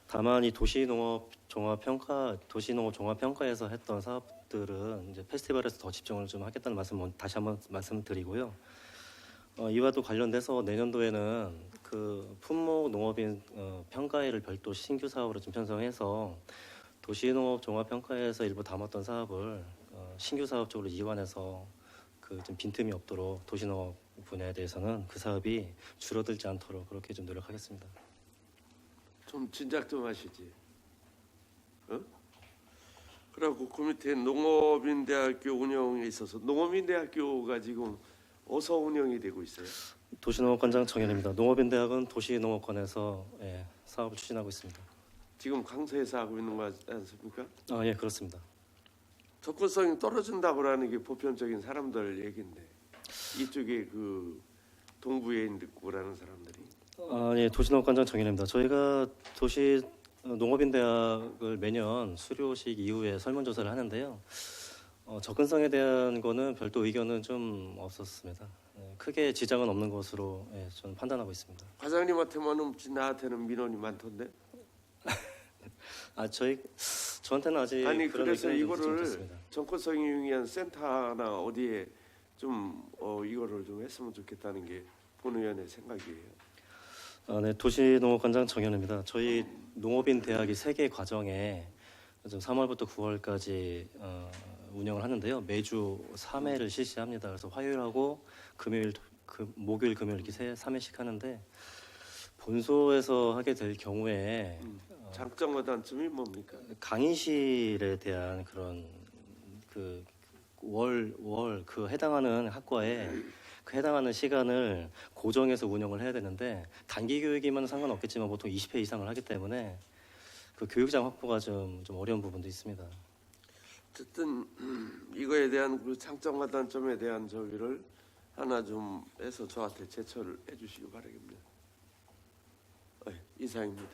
다만 이 도시농업 종합평가에서 했던 사업들은 이제 페스티벌에서 더 집중을 좀 하겠다는 말씀 다시 한번 말씀드리고요. 이와 또 관련돼서 내년도에는 그 품목 농업인 평가회를 별도 신규 사업으로 좀 편성해서 도시농업 종합평가회에서 일부 담았던 사업을 신규 사업 쪽으로 이관해서 그 좀 빈틈이 없도록 도시농업 분야에 대해서는 그 사업이 줄어들지 않도록 그렇게 좀 노력하겠습니다. 좀 진작 좀 하시지. 그리고 그 밑에 농업인대학교 운영에 있어서 농업인대학교가 지금 어서 운영이 되고 있어요. 도시농업관장 정현입니다. 농업인대학은 도시농업관에서 예, 사업을 추진하고 있습니다. 지금 강서에서 하고 있는 거 않습니까? 예, 그렇습니다. 접근성이 떨어진다고 하는 게 보편적인 사람들 얘기인데 이쪽에 그 동부에 있고라는 사람들이 예, 도시농업관장 정현입니다. 저희가 농업인대학을 매년 수료식 이후에 설문조사를 하는데요. 접근성에 대한 거는 별도 의견은 좀 없었습니다. 크게 지장은 없는 것으로 저는 판단하고 있습니다. 과장님한테만 없지 나한테는 민원이 많던데. 저한테는 아직 아니 그런 그래서 의견은 이거를 없습니다. 정권성이 위한 센터나 어디에 좀 이거를 좀 했으면 좋겠다는 게 본 의원의 생각이에요. 네, 도시농업관장 정현입니다. 저희 농업인 대학이 3개 과정에 3월부터 9월까지 운영을 하는데요. 매주 3회를 실시합니다. 그래서 화요일하고 목요일, 금요일 이렇게 3회씩 하는데 본소에서 하게 될 경우에 장점과 단점이 뭡니까? 강의실에 대한 그런 해당하는 학과에 그 해당하는 시간을 고정해서 운영을 해야 되는데 단기 교육이면 상관없겠지만 보통 20회 이상을 하기 때문에 그 교육장 확보가 좀 어려운 부분도 있습니다. 어쨌든 이거에 대한 그 장점과 단점에 대한 저기를 하나 좀 해서 저한테 제출을 해주시기 바라겠습니다. 이상입니다.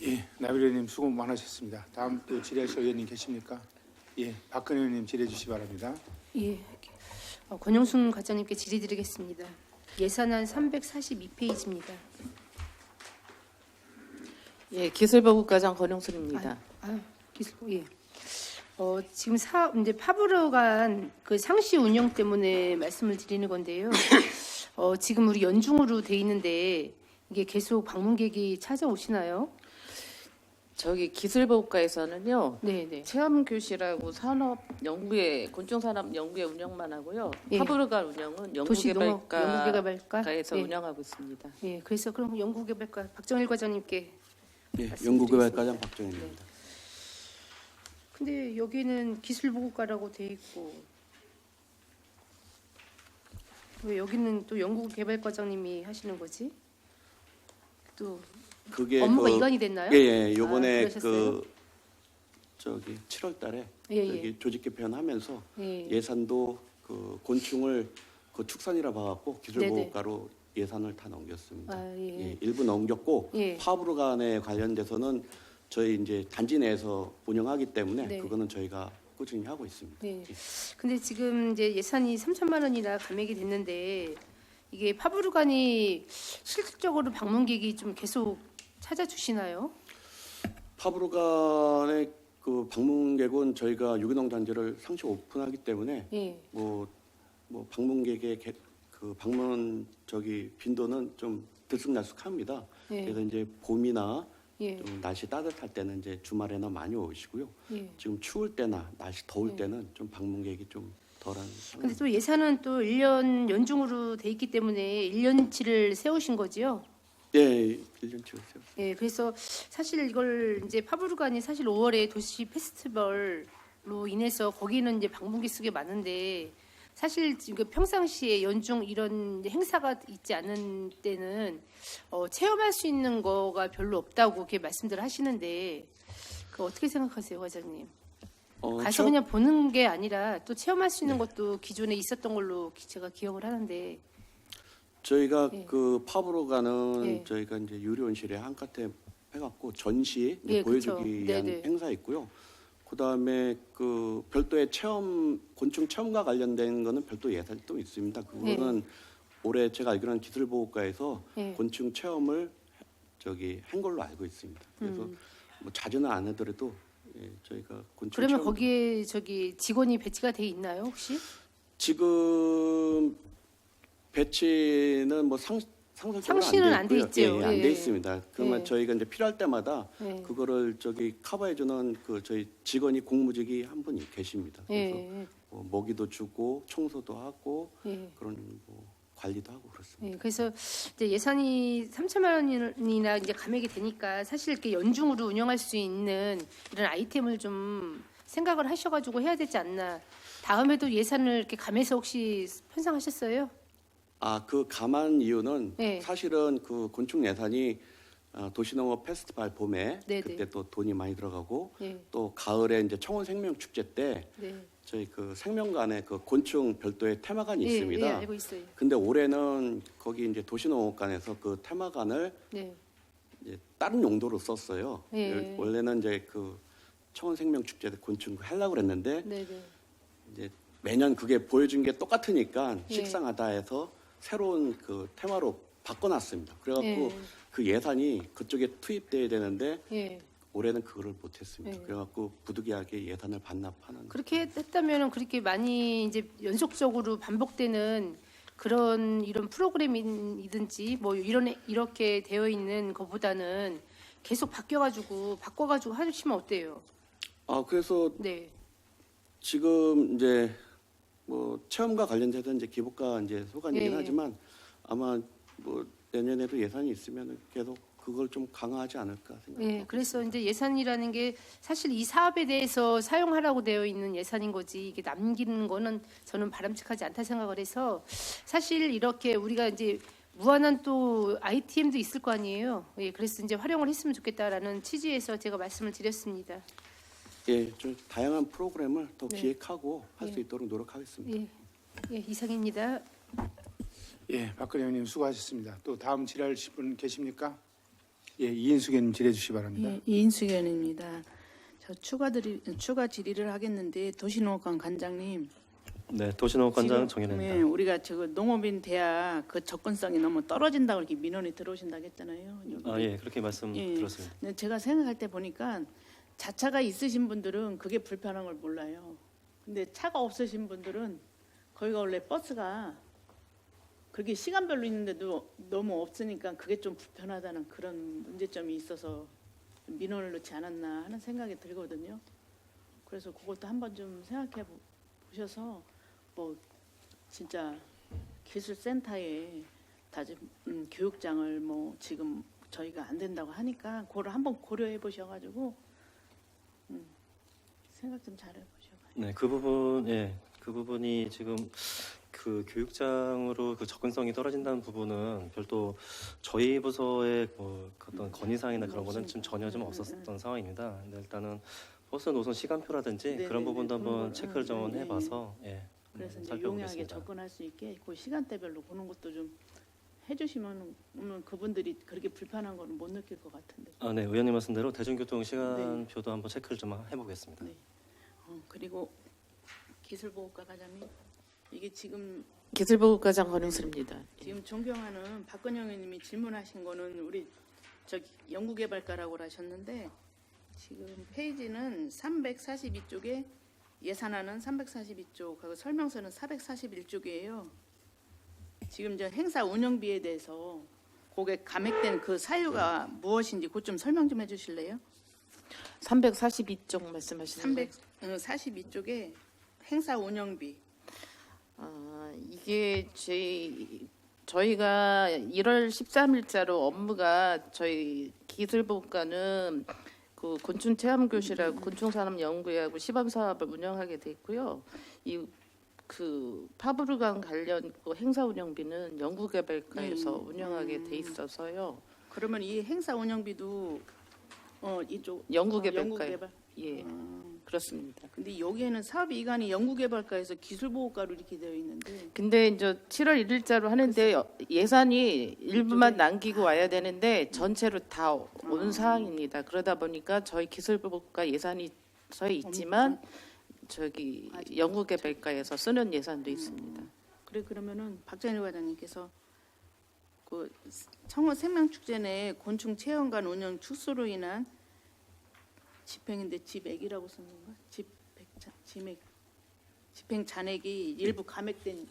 예, 나빌 의원님 수고 많으셨습니다. 다음 또 질의하실 의원님 계십니까? 예, 박근혜 의원님 질의해 주시기 바랍니다. 예, 권영순 과장님께 질의드리겠습니다. 예산안 342페이지입니다. 예, 기술보국과장 권영순입니다. 기술부 예. 지금 이제 파브르간 그 상시 운영 때문에 말씀을 드리는 건데요. 지금 우리 연중으로 돼 있는데 이게 계속 방문객이 찾아오시나요? 저기 기술보호과에서는요. 네네. 체험 교실하고 산업연구회 곤충산업연구회 운영만 하고요. 예. 파브르간 운영은 연구개발과에서 연구개발과에서 예. 운영하고 있습니다. 예, 그래서 그럼 연구개발과 박정일 과장님께. 예, 말씀드리겠습니다. 연구개발과장 박정일입니다. 근데 여기는 기술보고과라고 돼 있고 왜 여기는 또 연구개발과장님이 하시는 거지? 또 그게 업무가 이관이 됐나요? 예, 요번에 그러셨어요? 저기 7월달에 예. 여기 조직 개편하면서 예. 예산도 그 곤충을 그 축산이라 봐갖고 기술보호과로 예산을 다 넘겼습니다. 아, 예. 예, 일부 넘겼고 예. 파브르간에 관련돼서는 저희 이제 단지 내에서 운영하기 때문에 네. 그거는 저희가 꾸준히 하고 있습니다. 네. 근데 지금 이제 예산이 3천만 원이나 감액이 됐는데 이게 파브르간이 실질적으로 방문객이 좀 계속 찾아주시나요? 파브르간의 그 방문객은 저희가 유기농 단지를 상시 오픈하기 때문에 예. 뭐 방문객의 그 방문 저기 빈도는 좀 들쑥날쑥합니다. 예. 그래서 이제 봄이나 예. 좀 날씨 따뜻할 때는 이제 주말에나 많이 오시고요. 예. 지금 추울 때나 날씨 더울 예. 때는 좀 방문객이 좀 덜한. 근데 또 예산은 또 1년 연중으로 돼 있기 때문에 1년치를 세우신 거지요? 예, 1년치 오세요. 예, 그래서 사실 이걸 이제 파브르간이 사실 5월에 도시 페스티벌로 인해서 거기는 이제 방문객 수가 많은데 사실 지금 평상시에 연중 이런 행사가 있지 않은 때는 체험할 수 있는 거가 별로 없다고 그렇게 말씀들 하시는데 그 어떻게 생각하세요, 과장님? 가서 그냥 보는 게 아니라 또 체험할 수 있는 것도 기존에 있었던 걸로 제가 기억을 하는데 저희가 예. 그 파브르간은 예. 저희가 이제 유료온실에 한카테 해갖고 전시 이제 예, 보여주기 그쵸. 위한 네네. 행사 있고요. 그다음에 그 별도의 곤충 체험과 관련된 거는 별도 예산이 또 있습니다. 그거는 올해 제가 알기로는 기술보호과에서 예. 곤충 체험을 저기 한 걸로 알고 있습니다. 그래서 뭐 자주는 안 하더라도 저희가 곤충 그러면 체험 거기에 저기 직원이 배치가 돼 있나요, 혹시? 지금 배치는 뭐 상설적으로 상시는 안 돼 있고요. 있지요. 예, 안 예. 돼 있습니다. 그러면 예. 저희가 이제 필요할 때마다 예. 그거를 저기 커버해주는 그 저희 직원이 공무직이 한 분이 계십니다. 그래서 예. 뭐 먹이도 주고 청소도 하고 예. 그런 뭐 관리도 하고 그렇습니다. 예, 그래서 이제 예산이 3천만 원이나 이제 감액이 되니까 사실 이렇게 연중으로 운영할 수 있는 이런 아이템을 좀 생각을 하셔가지고 해야 되지 않나. 다음에도 예산을 이렇게 감해서 혹시 편성하셨어요? 그 감안 이유는 네. 사실은 그 곤충 예산이 도시농업 페스티벌 봄에 네네. 그때 또 돈이 많이 들어가고 네. 또 가을에 이제 청원 생명 축제 때 네. 저희 그 생명관에 그 곤충 별도의 테마관이 예, 있습니다. 예, 알고 있어요. 근데 올해는 거기 이제 도시농업관에서 그 테마관을 네. 이제 다른 용도로 썼어요. 예. 원래는 이제 그 청원 생명 축제 때 곤충 하려고 그랬는데 네, 네. 이제 매년 그게 보여준 게 똑같으니까 예. 식상하다 해서 새로운 그 테마로 바꿔놨습니다. 그래갖고 예. 그 예산이 그쪽에 투입돼야 되는데 예. 올해는 그거를 못했습니다. 예. 그래갖고 부득이하게 예산을 반납하는. 그렇게 했다면은 그렇게 많이 이제 연속적으로 반복되는 그런 이런 프로그램이든지 뭐 이렇게 되어 있는 것보다는 계속 바꿔가지고 하시면 어때요? 그래서 네. 지금 이제 뭐 체험과 관련돼서 이제 기복과 이제 소관이긴 예. 하지만 아마 뭐 내년에도 예산이 있으면 계속 그걸 좀 강화하지 않을까 생각합니다. 네, 그래서 이제 예산이라는 게 사실 이 사업에 대해서 사용하라고 되어 있는 예산인 거지 이게 남기는 거는 저는 바람직하지 않다 생각을 해서 사실 이렇게 우리가 이제 무한한 또 ITM도 있을 거 아니에요. 예, 그래서 이제 활용을 했으면 좋겠다라는 취지에서 제가 말씀을 드렸습니다. 예, 좀 다양한 프로그램을 더 네. 기획하고 할 수 예. 있도록 노력하겠습니다. 예, 예, 이상입니다. 예, 박근혜 의원님 수고하셨습니다. 또 다음 질의하실 분 계십니까? 예, 이인숙 의원님 질의해 주시기 바랍니다. 예, 이인숙 의원입니다. 저 추가 질의를 하겠는데 도시농업관 관장님. 네, 도시농업관장 지금, 정현입니다. 네, 우리가 저 농업인 대학 그 접근성이 너무 떨어진다고 이렇게 민원이 들어오신다고 했잖아요. 예, 그렇게 말씀 예. 들었습니다. 네, 제가 생각할 때 보니까 자차가 있으신 분들은 그게 불편한 걸 몰라요. 근데 차가 없으신 분들은 거기가 원래 버스가 그렇게 시간별로 있는데도 너무 없으니까 그게 좀 불편하다는 그런 문제점이 있어서 좀 민원을 넣지 않았나 하는 생각이 들거든요. 그래서 그것도 한번 좀 생각해 보셔서 뭐 진짜 기술센터에 다시 교육장을 뭐 지금 저희가 안 된다고 하니까 그걸 한번 고려해 보셔가지고 생각 좀 잘해 보셔가지고. 네, 그 부분이 지금 그 교육장으로 그 접근성이 떨어진다는 부분은 별도 저희 부서의 뭐 어떤 건의사항이나 그런 거는 지금 전혀 좀 없었던 상황입니다. 근데 일단은 버스 노선 시간표라든지 그런 부분도 한번 체크를 좀 해봐서 그래서 이제 살펴보겠습니다. 용이하게 접근할 수 있게 그 시간대별로 보는 것도 좀 해주시면 그분들이 그렇게 불편한 거는 못 느낄 것 같은데. 아, 네, 의원님 말씀대로 대중교통 시간표도 한번 체크를 좀 해보겠습니다. 네. 그리고 기술보호과 과장님, 이게 지금 기술보호과장 권은슬입니다. 지금 존경하는 박건영 의원님이 질문하신 거는 우리 저기 연구개발과라고 하셨는데 지금 페이지는 342쪽에 예산안은 342쪽하고 설명서는 441쪽이에요. 지금 저 행사 운영비에 대해서 그게 감액된 그 사유가 무엇인지 그것 좀 설명 좀 해주실래요? 342쪽 말씀하시는 거예요? 342쪽에 행사 운영비. 이게 저희가 1월 13일자로 업무가 저희 기술보호과는 그 곤충 체험 교실하고 곤충 산업 연구회하고 시범 사업을 운영하게 돼 있고요. 이 그 파브르강 관련 그 행사 운영비는 연구개발과에서 운영하게 돼 있어서요. 그러면 이 행사 운영비도 이쪽 연구개발과에 연구개발. 예 그렇습니다. 근데 여기에는 사업 이관이 연구개발과에서 기술보호과로 이렇게 되어 있는데. 근데 이제 7월 1일자로 하는데 예산이 일부만 남기고 와야 되는데 전체로 다 온 사항입니다. 그러다 보니까 저희 기술보호과 예산이 서 있지만 저기 연구개발과에서 쓰는 예산도 있습니다. 그래 그러면은 박찬일 과장님께서 그 청원 생명축제 내 곤충 체험관 운영 축소로 인한 집행인데 집액이라고 쓰는 건가? 집행 잔액이 일부 감액된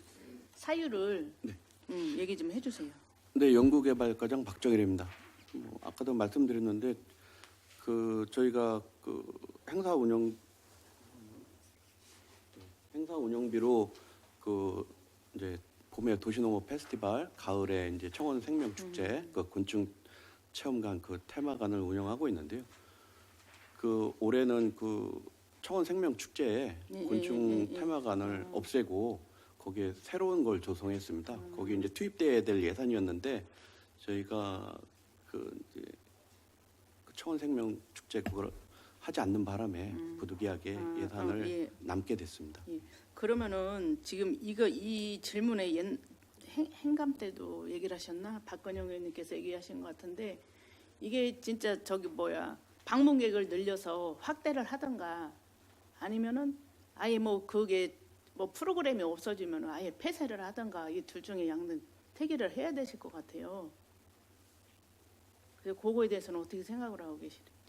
사유를 얘기 좀 해주세요. 네, 연구개발과장 박정일입니다. 아까도 말씀드렸는데 그 저희가 그 행사 운영비로 그 이제 봄에 도시농업 페스티벌, 가을에 이제 청원 생명축제, 그 곤충 체험관 그 테마관을 운영하고 있는데요. 그 올해는 그 청원 생명축제에 곤충 테마관을 없애고 거기에 새로운 걸 조성했습니다. 거기 이제 투입돼야 될 예산이었는데 저희가 그 이제 그 청원 생명축제 그걸 하지 않는 바람에 부득이하게 예산을 남게 됐습니다. 그러면은 지금 이 질문에 행감 때도 얘기를 하셨나? 박건영 의원님께서 얘기하신 것 같은데 이게 진짜 저기 방문객을 늘려서 확대를 하던가 아니면은 아예 뭐 그게 뭐 프로그램이 없어지면 아예 폐쇄를 하던가 이 둘 중에 양는 택일을 해야 되실 것 같아요. 그래서 그거에 대해서는 어떻게 생각을 하고 계시는지.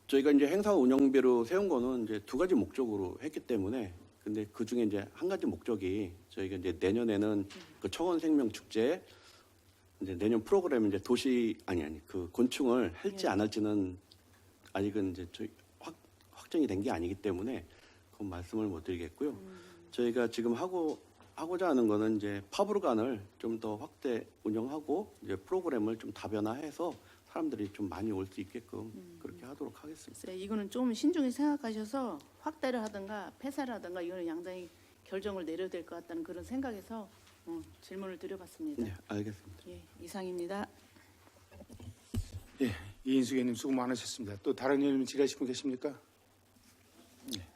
저희가 이제 행사 운영비로 세운 거는 이제 두 가지 목적으로 했기 때문에 근데 그 중에 이제 한 가지 목적이 저희가 이제 내년에는 그 청원 생명 축제 이제 내년 프로그램 이제 그 곤충을 할지 안 할지는 아직은 이제 저희 확정이 된 게 아니기 때문에 그건 말씀을 못 드리겠고요. 저희가 지금 하고자 하는 거는 이제 파브르관을 좀 더 확대 운영하고 이제 프로그램을 좀 다변화해서 사람들이 좀 많이 올 수 있게끔 그렇게 하도록 하겠습니다. 네, 이거는 좀 신중히 생각하셔서 확대를 하든가 폐쇄를 하든가 이거는 양당이 결정을 내려야 될 것 같다는 그런 생각에서 질문을 드려봤습니다. 네, 알겠습니다. 예, 이상입니다. 예, 이인숙 의원님 수고 많으셨습니다. 또 다른 의원님 질의하실 분 계십니까? 네.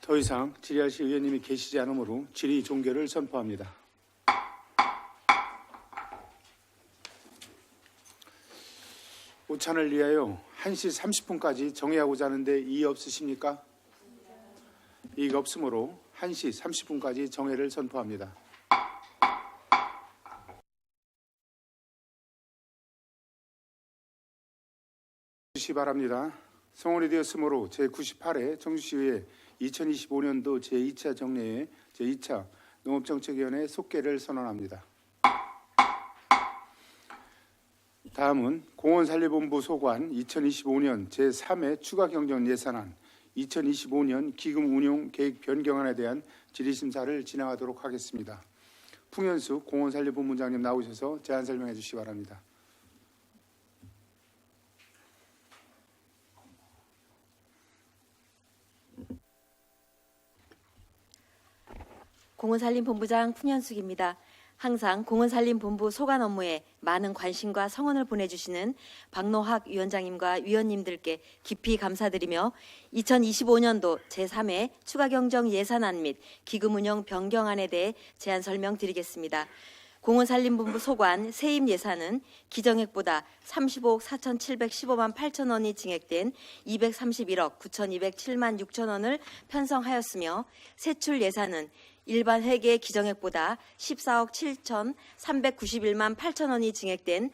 더 이상 질의하실 의원님이 계시지 않으므로 질의 종결을 선포합니다. 오찬을 위하여 1시 30분까지 정회하고자 하는데 이의 없으십니까? 이의가 없으므로 1시 30분까지 정회를 선포합니다. 주시기 바랍니다. 성원이 되었으므로 제98회 청주시의회 2025년도 제2차 정례회 제2차 농업정책위원회 속개를 선언합니다. 다음은 공원관리본부 소관 2025년 제3회 추가경정 예산안 2025년 기금 운용 계획 변경안에 대한 질의심사를 진행하도록 하겠습니다. 풍현숙 공원관리본부장님 나오셔서 제안 설명해 주시기 바랍니다. 공원산림본부장 풍현숙입니다. 항상 공원산림본부 소관 업무에 많은 관심과 성원을 보내주시는 박노학 위원장님과 위원님들께 깊이 감사드리며 2025년도 제3회 추가경정 예산안 및 기금운용 변경안에 대해 제안 설명드리겠습니다. 공원산림본부 소관 세입 예산은 기정액보다 35억 4,715만 8천 원이 증액된 231억 9,207만 6천 원을 편성하였으며 세출 예산은 일반 회계 기정액보다 14억 7,391만 8천 원이 증액된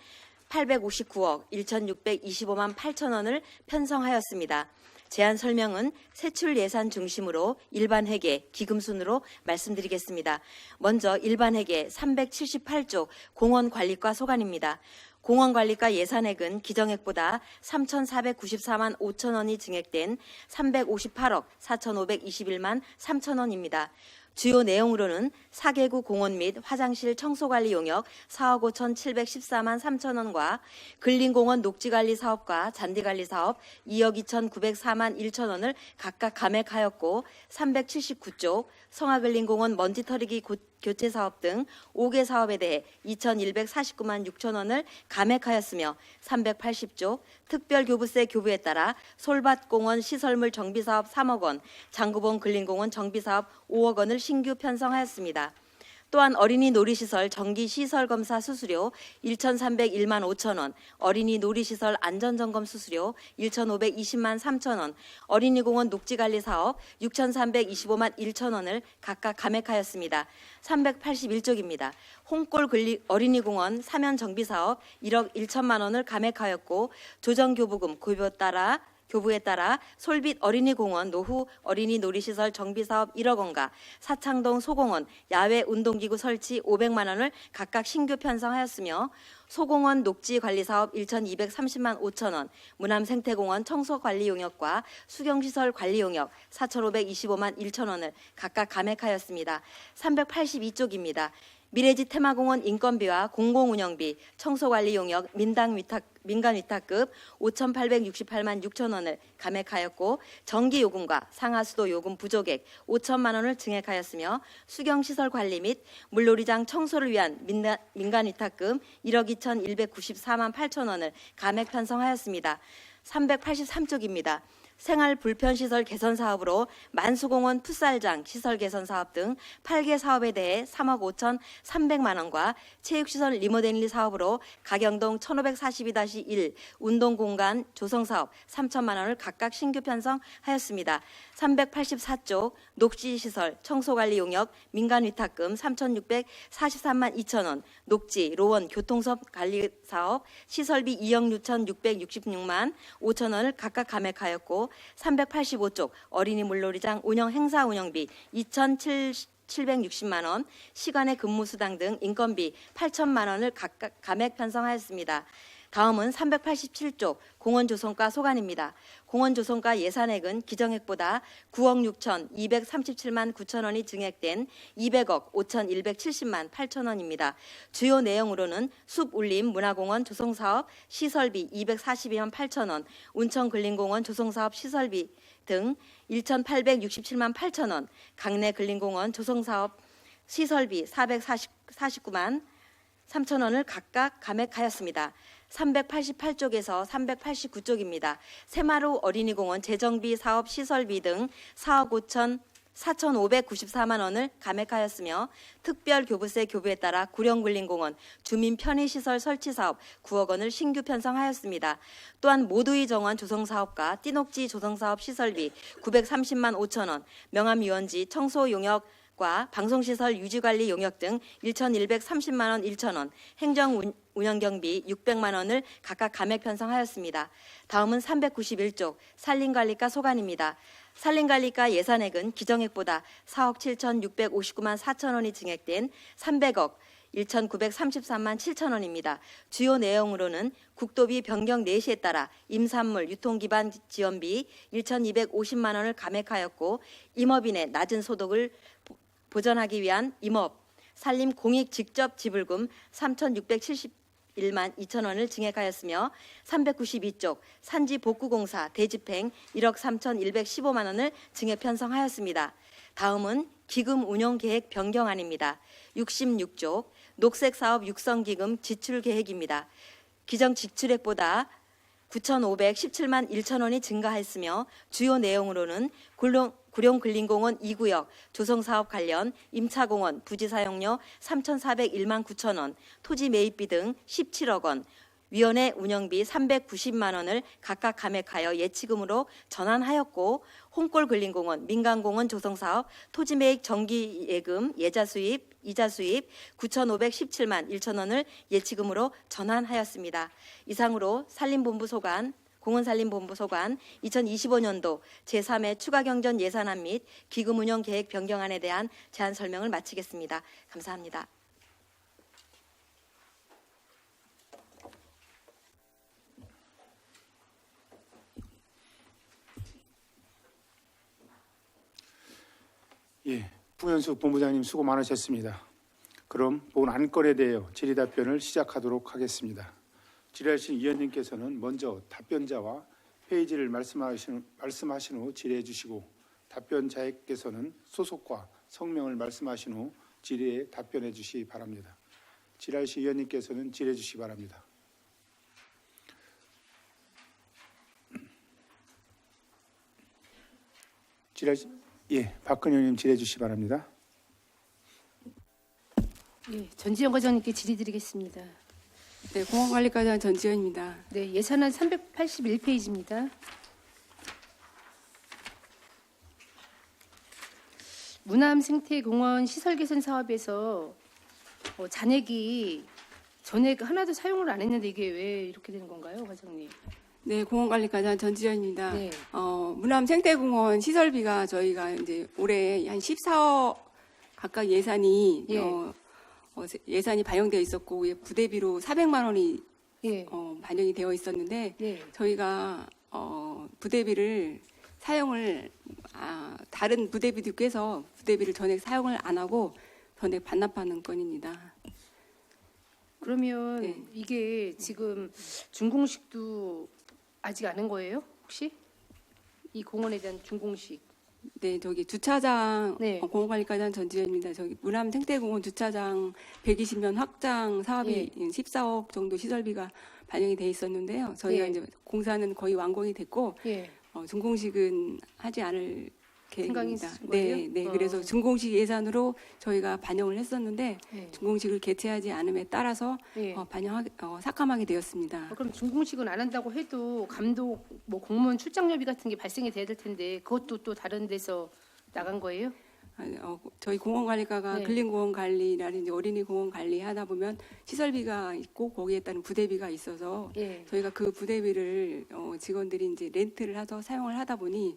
859억 1,625만 8천 원을 편성하였습니다. 제안 설명은 세출 예산 중심으로 일반 회계, 기금 순으로 말씀드리겠습니다. 먼저 일반 회계 378조 공원관리과 소관입니다. 공원관리과 예산액은 기정액보다 3,494만 5천 원이 증액된 358억 4,521만 3천 원입니다. 주요 내용으로는 4개구 공원 및 화장실 청소관리 용역 4억 5,714만 3천 원과 근린공원 녹지관리 사업과 잔디관리 사업 2억 2,904만 1천 원을 각각 감액하였고 379쪽 성화근린공원 먼지 털이기 교체 사업 등 5개 사업에 대해 2,149만 6천 원을 감액하였으며 380조 특별교부세 교부에 따라 솔밭공원 시설물 정비사업 3억 원, 장구봉 근린공원 정비사업 5억 원을 신규 편성하였습니다. 또한 어린이 놀이시설 정기시설 검사 수수료 1,301만 5천 원, 어린이 놀이시설 안전점검 수수료 1,520만 3천 원, 어린이공원 녹지관리 사업 6,325만 1천 원을 각각 감액하였습니다. 381쪽입니다. 홍골 어린이공원 사면 정비사업 1억 1천만 원을 감액하였고 조정교부금 교부에 따라 솔빛 어린이공원 노후 어린이 놀이시설 정비사업 1억 원과 사창동 소공원 야외 운동기구 설치 500만 원을 각각 신규 편성하였으며 소공원 녹지관리사업 1,230만 5천 원, 문암생태공원 청소관리 용역과 수경시설 관리 용역 4,525만 1천 원을 각각 감액하였습니다. 382쪽입니다. 미래지 테마공원 인건비와 공공운영비, 청소관리 용역, 민간 위탁급 5,868만 6천 원을 감액하였고 전기요금과 상하수도 요금 부족액 5천만 원을 증액하였으며 수경시설 관리 및 물놀이장 청소를 위한 민간 위탁금 1억 2,194만 8천 원을 감액 편성하였습니다. 383쪽입니다. 생활 불편시설 개선 사업으로 만수공원 풋살장 시설 개선 사업 등 8개 사업에 대해 3억 5,300만 원과 체육시설 리모델링 사업으로 가경동 1542-1 운동공간 조성사업 3천만 원을 각각 신규 편성하였습니다. 384쪽 녹지시설 청소관리 용역 민간위탁금 3,643만 2천 원, 녹지 로원 교통섭 관리사업 시설비 2억 6,666만 5천 원을 각각 감액하였고 385쪽 어린이 물놀이장 운영 행사 운영비 2,760만 원, 시간의 근무수당 등 인건비 8천만 원을 각각 감액 편성하였습니다. 다음은 387쪽 공원조성과 소관입니다. 공원조성과 예산액은 기정액보다 9억 6,237만 9천 원이 증액된 200억 5,170만 8천 원입니다. 주요 내용으로는 숲울림 문화공원 조성사업 시설비 242만 8천 원, 운천근린공원 조성사업 시설비 등 1,867만 8천 원, 강내 근린공원 조성사업 시설비 449만 3천 원을 각각 감액하였습니다. 388쪽에서 389쪽입니다. 새마루 어린이공원 재정비 사업 시설비 등 4억 4,594만 원을 감액하였으며 특별교부세 교부에 따라 구령근린공원 주민 편의시설 설치 사업 9억 원을 신규 편성하였습니다. 또한 모두이 정원 조성사업과 띠녹지 조성사업 시설비 930만 5천 원, 명암유원지 청소 용역 사업과 방송시설 유지관리 용역 등 1,130만 원 1,000원, 행정운영경비 600만 원을 각각 감액 편성하였습니다. 다음은 391쪽 산림관리과 소관입니다. 산림관리과 예산액은 기정액보다 4억 7,659만 4천 원이 증액된 300억 1,933만 7천 원입니다. 주요 내용으로는 국도비 변경 내시에 따라 임산물 유통기반 지원비 1,250만 원을 감액하였고 임업인의 낮은 소득을 보전하기 위한 임업, 산림 공익 직접 지불금 3,671만 2천 원을 증액하였으며 392쪽 산지복구공사 대집행 1억 3,115만 원을 증액 편성하였습니다. 다음은 기금 운용계획 변경안입니다. 66쪽 녹색사업 육성기금 지출계획입니다. 기정 지출액보다 9,517만 1천 원이 증가했으며 주요 내용으로는 구룡근린공원 2구역 조성사업 관련 임차공원 부지사용료 3,401만 9천 원, 토지 매입비 등 17억 원, 위원회 운영비 390만 원을 각각 감액하여 예치금으로 전환하였고 홍골근린공원 민간공원 조성사업 토지매입 정기예금 예자 수입 이자 수입 9,517만 1천 원을 예치금으로 전환하였습니다. 이상으로 산림본부 소관 공원산림본부 소관 2025년도 제3회 추가경전 예산안 및 기금운용계획 변경안에 대한 제안 설명을 마치겠습니다. 감사합니다. 예, 풍현숙 본부장님 수고 많으셨습니다. 그럼 본 안건에 대해 질의 답변을 시작하도록 하겠습니다. 질의하신 위원님께서는 먼저 답변자와 페이지를 말씀하신 후 질의해 주시고 답변자께서는 소속과 성명을 말씀하신 후 질의에 답변해 주시기 바랍니다. 질의하신 위원님께서는 질의해 주시기 바랍니다. 박근혜 의원님 질의해 주시기 바랍니다. 예, 전지현 과장님께 질의드리겠습니다. 네, 공원관리과장 전지현입니다. 네, 예산안 381페이지입니다. 문암생태공원 시설개선 사업에서 잔액이 전액 하나도 사용을 안 했는데 이게 왜 이렇게 되는 건가요, 과장님? 네, 공원관리과장 전지현입니다. 네. 문암생태공원 시설비가 저희가 이제 올해 한 14억 가까이 예산이 예산이 반영되어 있었고 부대비로 400만 원이 반영이 되어 있었는데 저희가 부대비를 사용을 다른 부대비도 껴서 부대비를 전액 사용을 안 하고 전액 반납하는 건입니다. 그러면 이게 지금 준공식도 아직 안 한 거예요? 혹시 이 공원에 대한 준공식? 네, 저기 주차장 공원관리과장 전지현입니다. 저기 문암생태공원 주차장 120면 확장 사업이 14억 정도 시설비가 반영이 돼 있었는데요. 저희가 이제 공사는 거의 완공이 됐고 준공식은 하지 않을 계획입니다. 네. 그래서 준공식 예산으로 저희가 반영을 했었는데 준공식을 개최하지 않음에 따라서 삭감하게 되었습니다. 그럼 준공식은 안 한다고 해도 감독, 공무원 출장료비 같은 게 발생이 돼야 될 텐데 그것도 또 다른 데서 나간 거예요? 저희 공원관리과가 근린공원 관리라든지 어린이공원 관리하다 보면 시설비가 있고 거기에 따른 부대비가 있어서 저희가 그 부대비를 직원들이 이제 렌트를 해서 사용을 하다 보니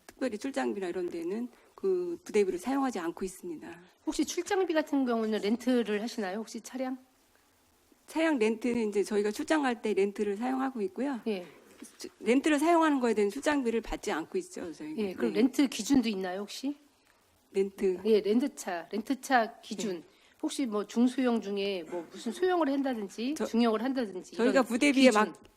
특별히 출장비나 이런 데는 그 부대비를 사용하지 않고 있습니다. 혹시 출장비 같은 경우는 렌트를 하시나요? 혹시 차량 렌트는 이제 저희가 출장 갈 때 렌트를 사용하고 있고요. 렌트를 사용하는 거에 대한 출장비를 받지 않고 있죠. 저희. 그럼 렌트 기준도 있나요, 혹시? 렌트차 기준. 혹시 중소형 중에 무슨 소형을 한다든지 중형을 한다든지 저희가 부대비에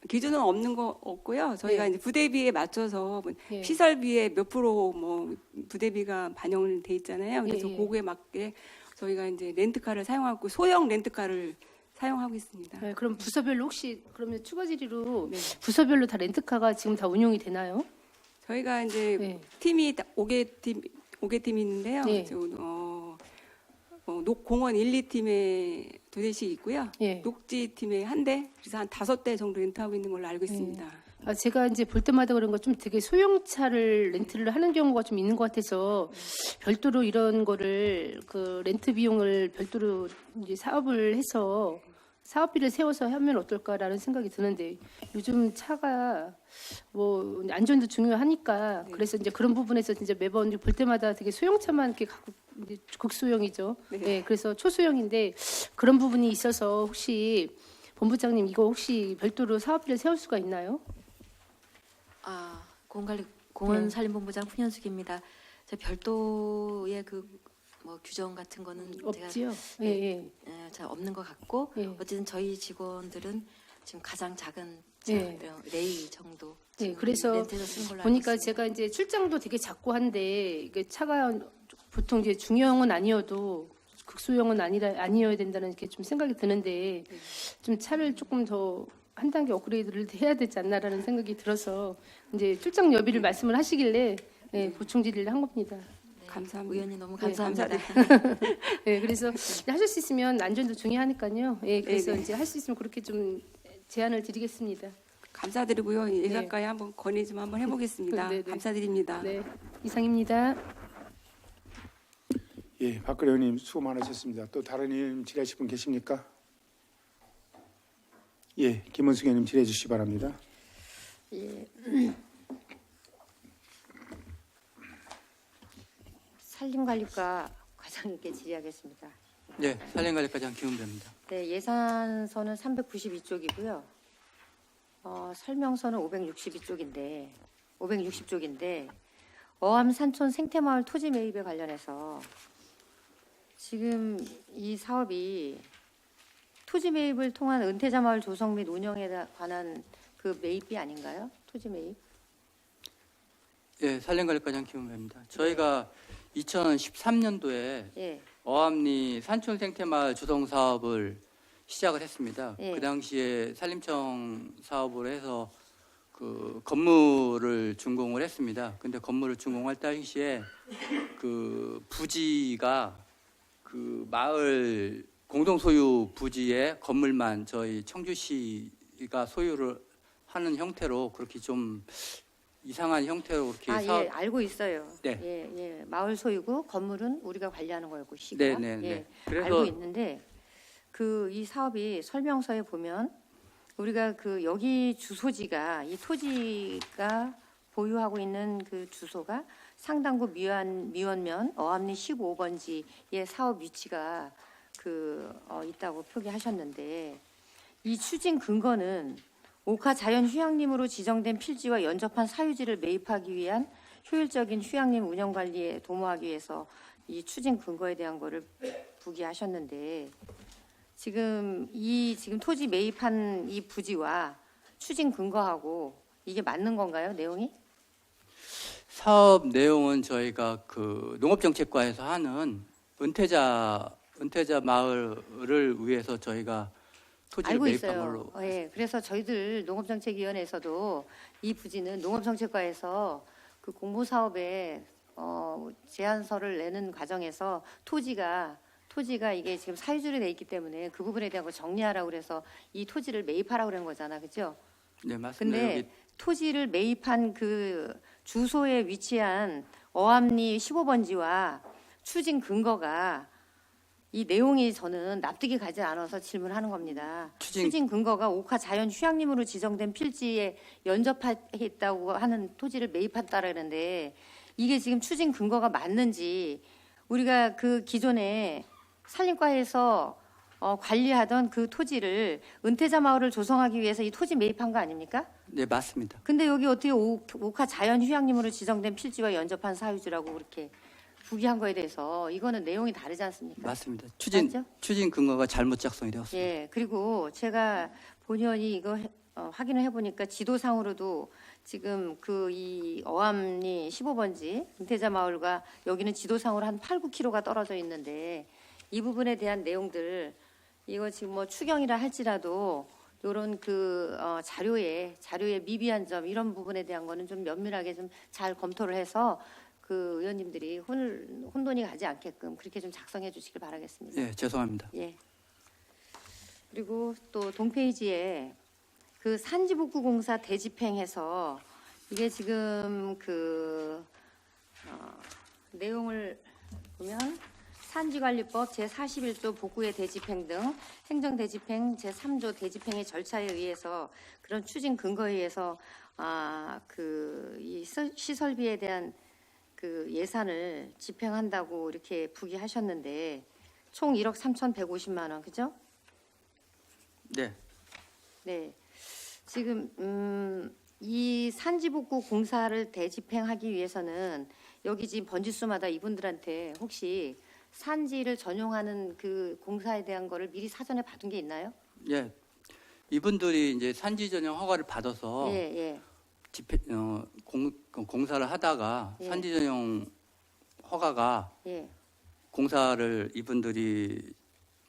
기준은 없는 거 없고요. 저희가 이제 부대비에 맞춰서 시설비에 몇 프로 부대비가 반영을 돼 있잖아요. 그래서 그거에 맞게 저희가 이제 렌트카를 사용하고 소형 렌트카를 사용하고 있습니다. 그럼 부서별로 혹시 그러면 추가 질의로 부서별로 다 렌트카가 지금 다 운용이 되나요? 저희가 이제 팀이 5개 팀이 있는데요. 공원 1, 2팀에 2대씩 있고요. 녹지팀에 1대, 그래서 한 5대 정도 렌트하고 있는 걸로 알고 있습니다. 제가 이제 볼 때마다 그런 거 좀 되게 소형차를 렌트를 하는 경우가 좀 있는 것 같아서 별도로 이런 거를 그 렌트 비용을 별도로 이제 사업을 해서 사업비를 세워서 하면 어떨까라는 생각이 드는데 요즘 차가 뭐 안전도 중요하니까 그래서 이제 그런 부분에서 진짜 매번 볼 때마다 되게 소형차만 이렇게 갖고 이제 극소형이죠. 네. 그래서 초소형인데 그런 부분이 있어서 혹시 본부장님 이거 혹시 별도로 사업비를 세울 수가 있나요? 공원산림본부장 훈현숙입니다. 별도의 뭐 규정 같은 거는 없지요. 잘 없는 것 같고 어쨌든 저희 직원들은 지금 가장 작은 레이 정도. 그래서 렌트에서 쓰는 걸로 보니까 알고 있습니다. 제가 이제 출장도 되게 자꾸 한데 이게 차가 보통 이제 중형은 아니어도 극소형은 아니어야 된다는 게 좀 생각이 드는데 좀 차를 조금 더 한 단계 업그레이드를 해야 되지 않나라는 생각이 들어서 이제 출장 여비를 말씀을 하시길래 보충 질의를 한 겁니다. 감사합니다. 의원님 너무 감사합니다. 네, 그래서 하실 수 있으면 안전도 중요하니까요. 그래서 이제 할 수 있으면 그렇게 좀 제안을 드리겠습니다. 감사드리고요. 예산가에 한번 건의 좀 한번 해보겠습니다. 감사드립니다. 네, 이상입니다. 예, 박근혜 의원님 수고 많으셨습니다. 또 다른 의원님 질의하실 분 계십니까? 예, 김원숙 의원님 질의해 주시기 바랍니다. 예. 산림관리과 과장님께 질의하겠습니다. 네, 산림관리과장 김은배입니다. 네, 예산서는 392쪽이고요. 설명서는 560쪽인데 어암 산촌 생태마을 토지 매입에 관련해서 지금 이 사업이 토지 매입을 통한 은퇴자 마을 조성 및 운영에 관한 그 매입이 아닌가요? 토지 매입? 예, 산림관리과장 김은배입니다. 저희가 2013년도에 어암리 산촌 생태마을 조성 사업을 시작을 했습니다. 그 당시에 산림청 사업으로 해서 그 건물을 준공을 했습니다. 근데 건물을 준공할 당시에 그 부지가 그 마을 공동 소유 부지의 건물만 저희 청주시가 소유를 하는 형태로 그렇게 좀 이상한 형태로 그렇게 예, 알고 있어요. 네. 마을 소유고 건물은 우리가 관리하는 거였고 시가. 그래서 알고 있는데 이 사업이 설명서에 보면 우리가 여기 주소지가 이 토지가 보유하고 있는 그 주소가 상당구 미원면 어암리 15번지의 사업 위치가 있다고 표기하셨는데 이 추진 근거는 옥화 자연휴양림으로 지정된 필지와 연접한 사유지를 매입하기 위한 효율적인 휴양림 운영 관리에 도모하기 위해서 이 추진 근거에 대한 거를 부기하셨는데 지금 토지 매입한 이 부지와 추진 근거하고 이게 맞는 건가요, 내용이? 사업 내용은 저희가 그 농업정책과에서 하는 은퇴자 마을을 위해서 저희가 토지를 알고 매입한 있어요. 걸로. 그래서 저희들 농업정책위원회에서도 이 부지는 농업정책과에서 그 공모사업에 제안서를 내는 과정에서 토지가 이게 지금 사유지로 돼 있기 때문에 그 부분에 대한 걸 정리하라고 그래서 이 토지를 매입하라고 그런 거잖아, 그렇죠? 네, 맞습니다. 근데 여기 토지를 매입한 그 주소에 위치한 어암리 15번지와 추진 근거가 이 내용이 저는 납득이 가지 않아서 질문하는 겁니다. 추진 근거가 옥화 자연휴양림으로 지정된 필지에 연접했다고 하는 토지를 매입했다라는데 이게 지금 추진 근거가 맞는지 우리가 그 기존에 산림과에서 관리하던 그 토지를 은퇴자 마을을 조성하기 위해서 이 토지 매입한 거 아닙니까? 네, 맞습니다. 근데 여기 어떻게 옥화 자연휴양림으로 지정된 필지와 연접한 사유지라고 그렇게 부기한 거에 대해서 이거는 내용이 다르지 않습니까? 맞습니다. 맞죠? 추진 근거가 잘못 작성이 되었습니다. 예, 그리고 제가 본의원이 이거 확인을 해보니까 지도상으로도 지금 이 어암리 15번지 은퇴자 마을과 여기는 지도상으로 한 8-9km가 떨어져 있는데 이 부분에 대한 내용들 이거 지금 뭐 추경이라 할지라도 이런 자료에 미비한 점 이런 부분에 대한 거는 좀 면밀하게 좀 잘 검토를 해서 그 의원님들이 혼돈이 가지 않게끔 그렇게 좀 작성해 주시길 바라겠습니다. 예, 죄송합니다. 예. 그리고 또 동페이지에 그 산지복구공사 대집행해서 이게 지금 그 내용을 보면 산지관리법 제41조 복구의 대집행 등 행정대집행 제3조 대집행의 절차에 의해서 그런 추진 근거에 의해서 이 시설비에 대한 그 예산을 집행한다고 이렇게 부기하셨는데 총 1억 3,150만 원, 그죠? 네. 네. 지금 이 산지복구 공사를 대집행하기 위해서는 여기 지금 번지수마다 이분들한테 혹시 산지를 전용하는 그 공사에 대한 거를 미리 사전에 받은 게 있나요? 예. 이분들이 이제 산지 전용 허가를 받아서 예. 공사를 하다가 예. 산지 전용 허가가 예. 공사를 이분들이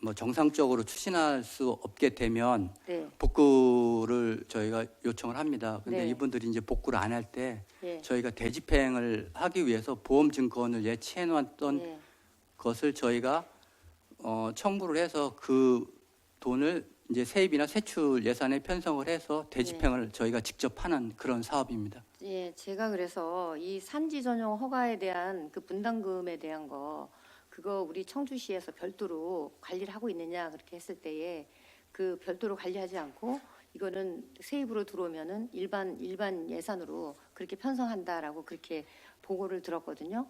뭐 정상적으로 추진할 수 없게 되면 네. 복구를 저희가 요청을 합니다. 근데 네. 이분들이 이제 복구를 안 할 때 예. 저희가 대집행을 하기 위해서 보험 증권을 예치해 놓았던 예. 것을 저희가 청구를 해서 그 돈을 이제 세입이나 세출 예산에 편성을 해서 대집행을 저희가 직접 하는 그런 사업입니다. 예, 제가 그래서 이 산지 전용 허가에 대한 그 분담금에 대한 거 그거 우리 청주시에서 별도로 관리를 하고 있느냐 그렇게 했을 때에 그 별도로 관리하지 않고 이거는 세입으로 들어오면은 일반 예산으로 그렇게 편성한다라고 그렇게 보고를 들었거든요.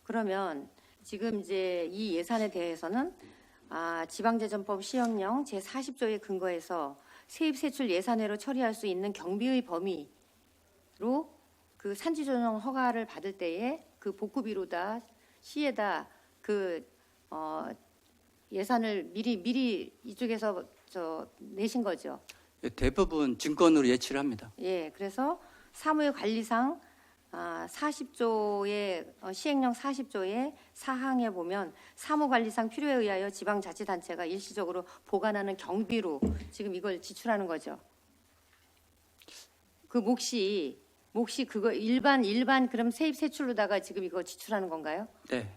그러면 지금 이제 이 예산에 대해서는 지방재정법 시행령 제40조에 근거해서 세입 세출 예산외로 처리할 수 있는 경비의 범위로 그 산지 전용 허가를 받을 때에 그 복구비로다 시에다 그 예산을 미리 이쪽에서 내신 거죠. 예, 대부분 증권으로 예치를 합니다. 예, 그래서 사무의 관리상 40조의 시행령 40조의 사항에 보면 사무관리상 필요에 의하여 지방자치단체가 일시적으로 보관하는 경비로 지금 이걸 지출하는 거죠. 그 몫이 그거 일반 그럼 세입 세출로다가 지금 이거 지출하는 건가요? 네.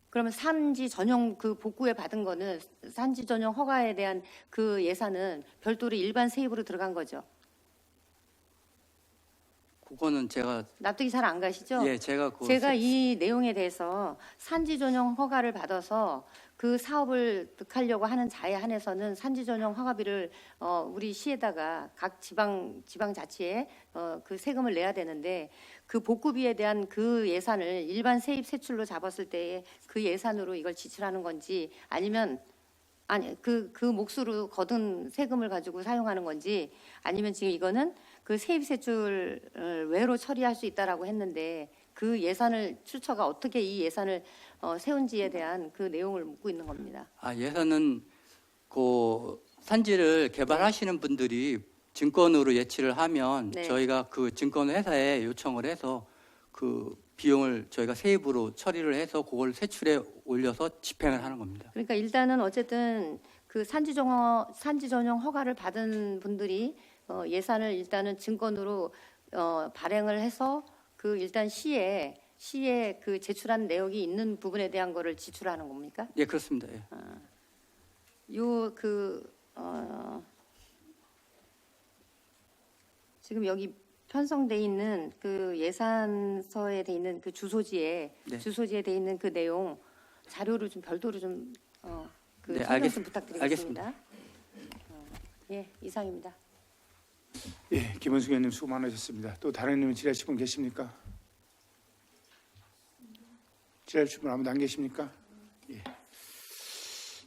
그러면 산지 전용 그 복구에 받은 거는 산지 전용 허가에 대한 그 예산은 별도로 일반 세입으로 들어간 거죠. 그거는 제가 납득이 잘 안 가시죠? 예, 제가 이 내용에 대해서 산지 전용 허가를 받아서 그 사업을 득하려고 하는 자에 한해서는 산지 전용 허가비를 우리 시에다가 각 지방자치에 그 세금을 내야 되는데 그 복구비에 대한 그 예산을 일반 세입 세출로 잡았을 때에 그 예산으로 이걸 지출하는 건지 아니면 그 몫으로 거둔 세금을 가지고 사용하는 건지 아니면 지금 이거는 그 세입 세출 외로 처리할 수 있다라고 했는데 그 예산을 출처가 어떻게 이 예산을 세운지에 대한 그 내용을 묻고 있는 겁니다. 예산은 그 산지를 개발하시는 분들이 증권으로 예치를 하면 네. 저희가 그 증권 회사에 요청을 해서 그 비용을 저희가 세입으로 처리를 해서 그걸 세출에 올려서 집행을 하는 겁니다. 그러니까 일단은 어쨌든 그 산지 전용 허가를 받은 분들이 예산을 일단은 증권으로 발행을 해서 그 일단 시에 그 제출한 내역이 있는 부분에 대한 거를 지출하는 겁니까? 예, 그렇습니다. 예. 지금 여기 편성돼 있는 그 예산서에 돼 있는 그 주소지에 돼 있는 그 내용 자료를 좀 별도로 좀 네, 설명 좀 부탁드리겠습니다. 알겠습니다. 예, 이상입니다. 예, 김원숙 의원님 수고 많으셨습니다. 또 다른 의원님 질의하실 분 계십니까? 질의하실 분 아무도 안 계십니까? 예.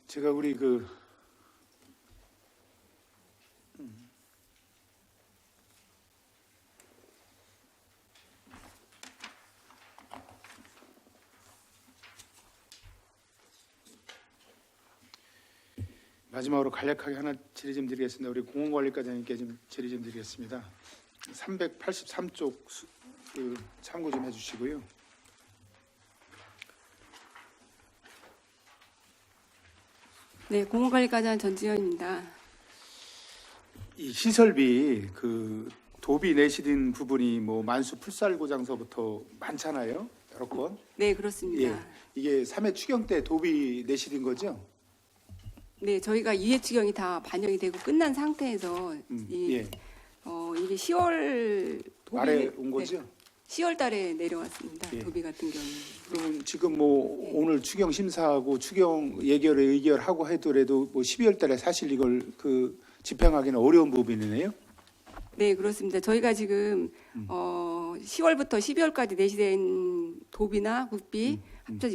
제가 우리 마지막으로 간략하게 하나 질의 좀 드리겠습니다. 우리 공원관리과장님께 좀 질의 좀 드리겠습니다. 383쪽 참고 좀 해주시고요. 네, 공원관리과장 전지현입니다. 이 시설비 그 도비 내실인 부분이 뭐 만수 풀살고장서부터 많잖아요. 여러 건. 네, 그렇습니다. 예, 이게 3회 추경 때 도비 내실인 거죠? 네, 저희가 2회 추경이 다 반영이 되고 끝난 상태에서 이 예. 이게 10월 말에 온 거죠? 10월 달에 내려왔습니다. 예. 도비 같은 경우는. 그러면 지금 뭐 오늘 추경 심사하고 추경 예결에 의결하고 하더라도 뭐 12월 달에 사실 이걸 집행하기는 어려운 부분이네요. 네, 그렇습니다. 저희가 지금 10월부터 12월까지 내시된 도비나 국비 합쳐서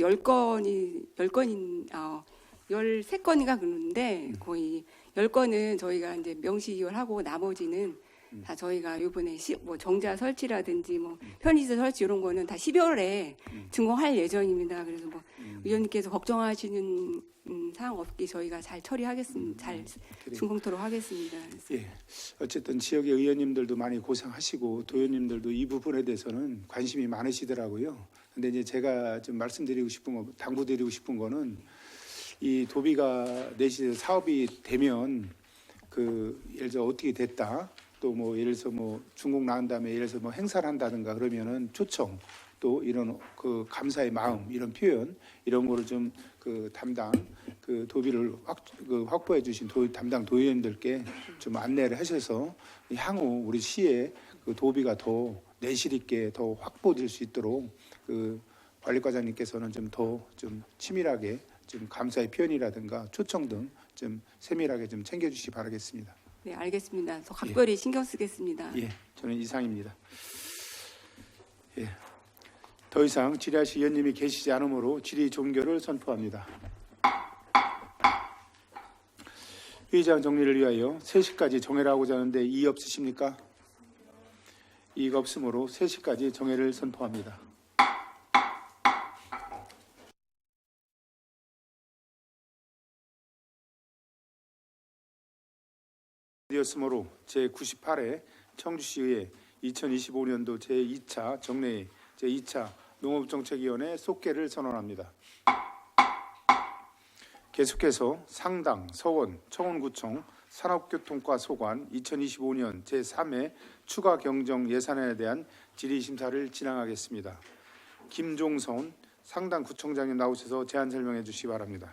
13건인가 그러는데 거의 10건은 저희가 이제 명시이월하고 나머지는 다 저희가 이번에 뭐 정자 설치라든지 뭐 편의시설 설치 이런 거는 다 12월에 준공할 예정입니다. 그래서 뭐 의원님께서 걱정하시는 사항 없게 저희가 잘 처리하겠습니다. 잘 준공토록 하겠습니다. 예. 어쨌든 지역의 의원님들도 많이 고생하시고 도의원님들도 이 부분에 대해서는 관심이 많으시더라고요. 근데 이제 제가 좀 말씀드리고 싶은 거, 당부드리고 싶은 거는 이 도비가 내시 사업이 되면 예를 들어 어떻게 됐다. 또 뭐 예를 들어서 뭐 준공 나온 다음에 예를 들어서 뭐 행사를 한다든가 그러면은 초청 또 이런 감사의 마음 이런 표현 이런 거를 좀 담당 도비를 확보해 주신 담당 도의원들께 좀 안내를 하셔서 향후 우리 시에 도비가 더 내실 있게 더 확보될 수 있도록 관리과장님께서는 좀 더 좀 치밀하게 좀 감사의 표현이라든가 초청 등 좀 세밀하게 좀 챙겨주시기 바라겠습니다. 네, 알겠습니다. 더 각별히 예. 신경 쓰겠습니다. 예, 저는 이상입니다. 예, 더 이상 질의하실 의원님이 계시지 않으므로 질의 종결을 선포합니다. 회의장 정리를 위하여 3시까지 정회를 하고자 하는데 이의 없으십니까? 이의가 없으므로 3시까지 정회를 선포합니다. 되었으므로 제98회 청주시의회 2025년도 제2차 정례회 제2차 농업정책위원회 속개를 선언합니다. 계속해서 상당, 서원, 청원구청, 산업교통과 소관 2025년 제3회 추가 경정 예산안에 대한 질의심사를 진행하겠습니다. 김종선 상당 구청장님 나오셔서 제안 설명해 주시기 바랍니다.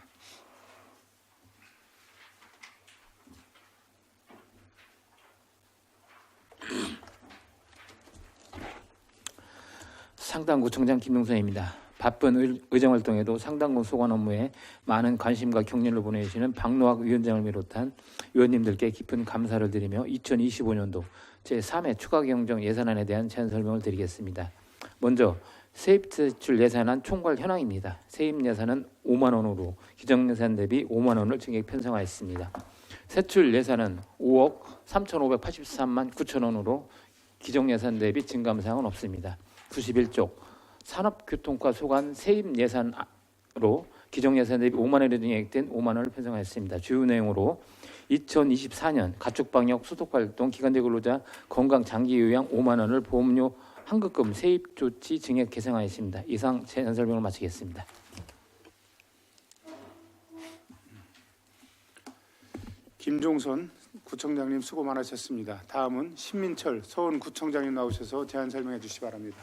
상당구청장 김용선입니다. 바쁜 의정활동에도 상당군 소관 업무에 많은 관심과 격려를 보내주시는 박노학 위원장을 비롯한 의원님들께 깊은 감사를 드리며 2025년도 제3회 추가 경정 예산안에 대한 제안 설명을 드리겠습니다. 먼저 세입세출 예산안 총괄 현황입니다. 세입 예산은 5만 원으로 기정 예산 대비 5만 원을 증액 편성하였습니다. 세출 예산은 5억 3,583만 9천 원으로 기정 예산 대비 증감 사항은 없습니다. 91쪽 산업교통과 소관 세입 예산으로 기정 예산 대비 5만 원에 증액된 5만 원을 편성하였습니다. 주요 내용으로 2024년 가축방역 소독활동 기간제 근로자 건강 장기 요양 5만 원을 보험료 환급금 세입 조치 증액 개정하였습니다. 이상 제안 설명을 마치겠습니다. 김종선 구청장님 수고 많으셨습니다. 다음은 신민철 서원구청장님 나오셔서 제안 설명해 주시기 바랍니다.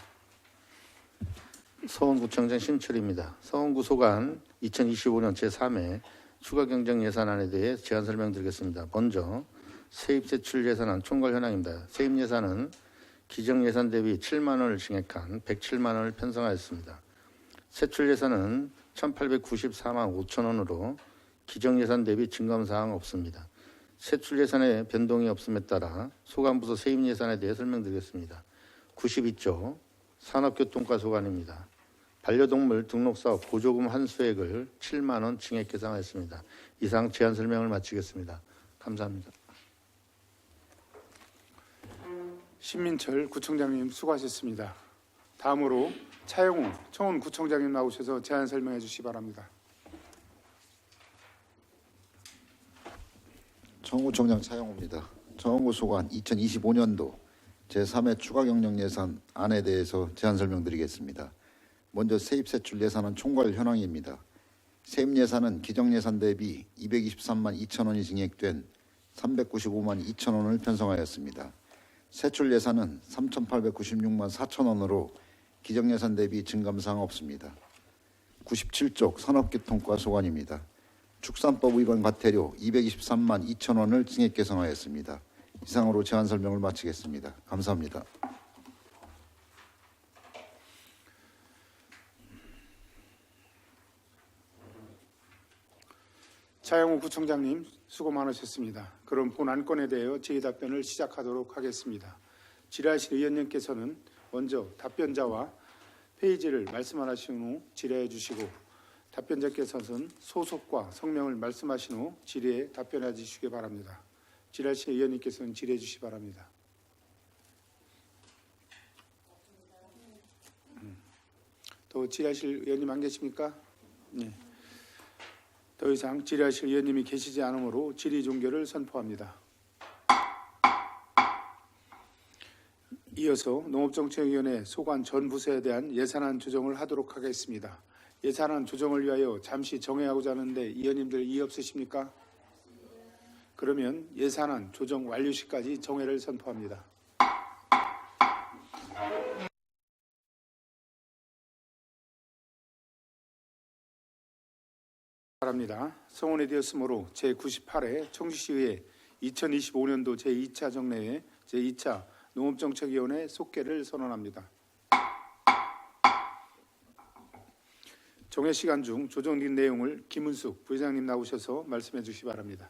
서원구청장 신철입니다. 서원구 소관 2025년 제3회 추가 경정 예산안에 대해 제안 설명드리겠습니다. 먼저 세입세출 예산안 총괄 현황입니다. 세입 예산은 기정 예산 대비 7만 원을 증액한 107만 원을 편성하였습니다. 세출 예산은 1,894만 5천 원으로 기정 예산 대비 증감 사항 없습니다. 세출 예산에 변동이 없음에 따라 소관부서 세입 예산에 대해 설명드리겠습니다. 92조 산업교통과 소관입니다. 반려동물 등록사업 보조금 환수액을 7만 원 증액 계상하였습니다. 이상 제안 설명을 마치겠습니다. 감사합니다. 신민철 구청장님 수고하셨습니다. 다음으로 차영우 청원구청장님 나오셔서 제안 설명해 주시기 바랍니다. 청구청장 차영우입니다. 청원구 소관 2025년도 제3회 추가 경정 예산안에 대해서 제안 설명드리겠습니다. 먼저 세입세출 예산은 총괄 현황입니다. 세입 예산은 기정 예산 대비 223만 2천 원이 증액된 395만 2천 원을 편성하였습니다. 세출 예산은 3,896만 4천 원으로 기정 예산 대비 증감 사항 없습니다. 97쪽 산업교통과 소관입니다. 축산법 위반 과태료 223만 2천 원을 증액 개성하였습니다. 이상으로 제안 설명을 마치겠습니다. 감사합니다. 차영우 구청장님 수고 많으셨습니다. 그럼 본 안건에 대하여 제2답변을 시작하도록 하겠습니다. 질의하실 의원님께서는 먼저 답변자와 페이지를 말씀하신 후 질의해 주시고 답변자께서는 소속과 성명을 말씀하신 후 질의에 답변해 주시기 바랍니다. 질의하실 의원님께서는 질의해 주시기 바랍니다. 또 질의하실 의원님 안 계십니까? 네. 더 이상 질의하실 의원님이 계시지 않으므로 질의 종결을 선포합니다. 이어서 농업정책위원회 소관 전 부서에 대한 예산안 조정을 하도록 하겠습니다. 예산안 조정을 위하여 잠시 정회하고자 하는데 의원님들 이의 없으십니까? 그러면 예산안 조정 완료 시까지 정회를 선포합니다. 바랍니다. 성원이 되었으므로 제98회 청주시의회 2025년도 제2차 정례회 제2차 농업정책위원회 속개를 선언합니다. 정회 시간 중 조정된 내용을 김은숙 부회장님 나오셔서 말씀해 주시기 바랍니다.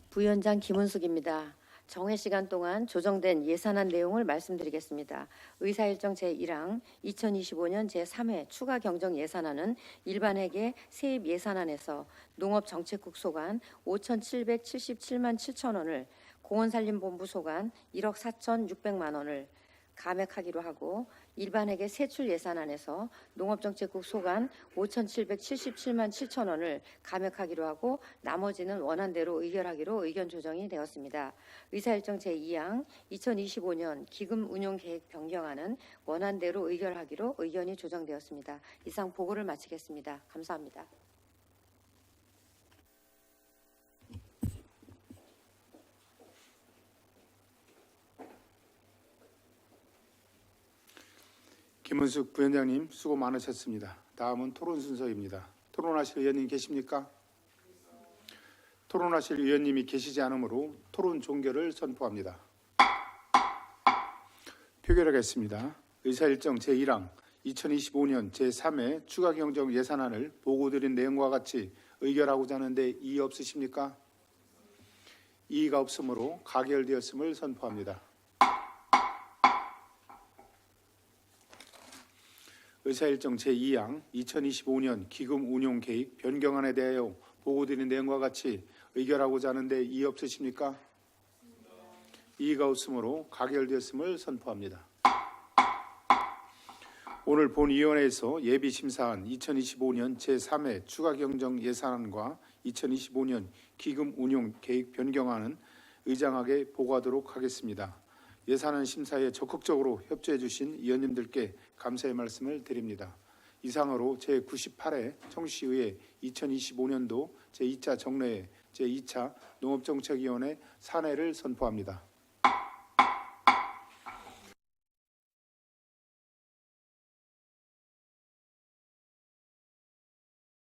부위원장 김은숙입니다. 정회 시간 동안 조정된 예산안 내용을 말씀드리겠습니다. 의사일정 제1항 2025년 제3회 추가 경정 예산안은 일반회계 세입 예산안에서 농업정책국 소관 5,777만 7천 원을, 공원산림본부 소관 1억 4,600만 원을 감액하기로 하고, 일반회계 세출 예산안에서 농업정책국 소관 5,777만 7천 원을 감액하기로 하고 나머지는 원안대로 의결하기로 의견 조정이 되었습니다. 의사일정 제2항 2025년 기금 운용 계획 변경안은 원안대로 의결하기로 의견이 조정되었습니다. 이상 보고를 마치겠습니다. 감사합니다. 김은숙 부위원장님 수고 많으셨습니다. 다음은 토론 순서입니다. 토론하실 의원님 계십니까? 토론하실 의원님이 계시지 않으므로 토론 종결을 선포합니다. 표결하겠습니다. 의사일정 제1항 2025년 제3회 추가 경정 예산안을 보고드린 내용과 같이 의결하고자 하는데 이의 없으십니까? 이의가 없으므로 가결되었음을 선포합니다. 의사일정 제2항 2025년 기금 운용 계획 변경안에 대하여 보고드린 내용과 같이 의결하고자 하는데 이의 없으십니까? 이의가 없으므로 가결되었음을 선포합니다. 오늘 본위원회에서 예비심사한 2025년 제3회 추가 경정 예산안과 2025년 기금 운용 계획 변경안은 의장에게 보고하도록 하겠습니다. 예산안 심사에 적극적으로 협조해 주신 의원님들께 감사의 말씀을 드립니다. 이상으로 제98회 청주시의회 2025년도 제2차 정례회 제2차 농업정책위원회 산회를 선포합니다.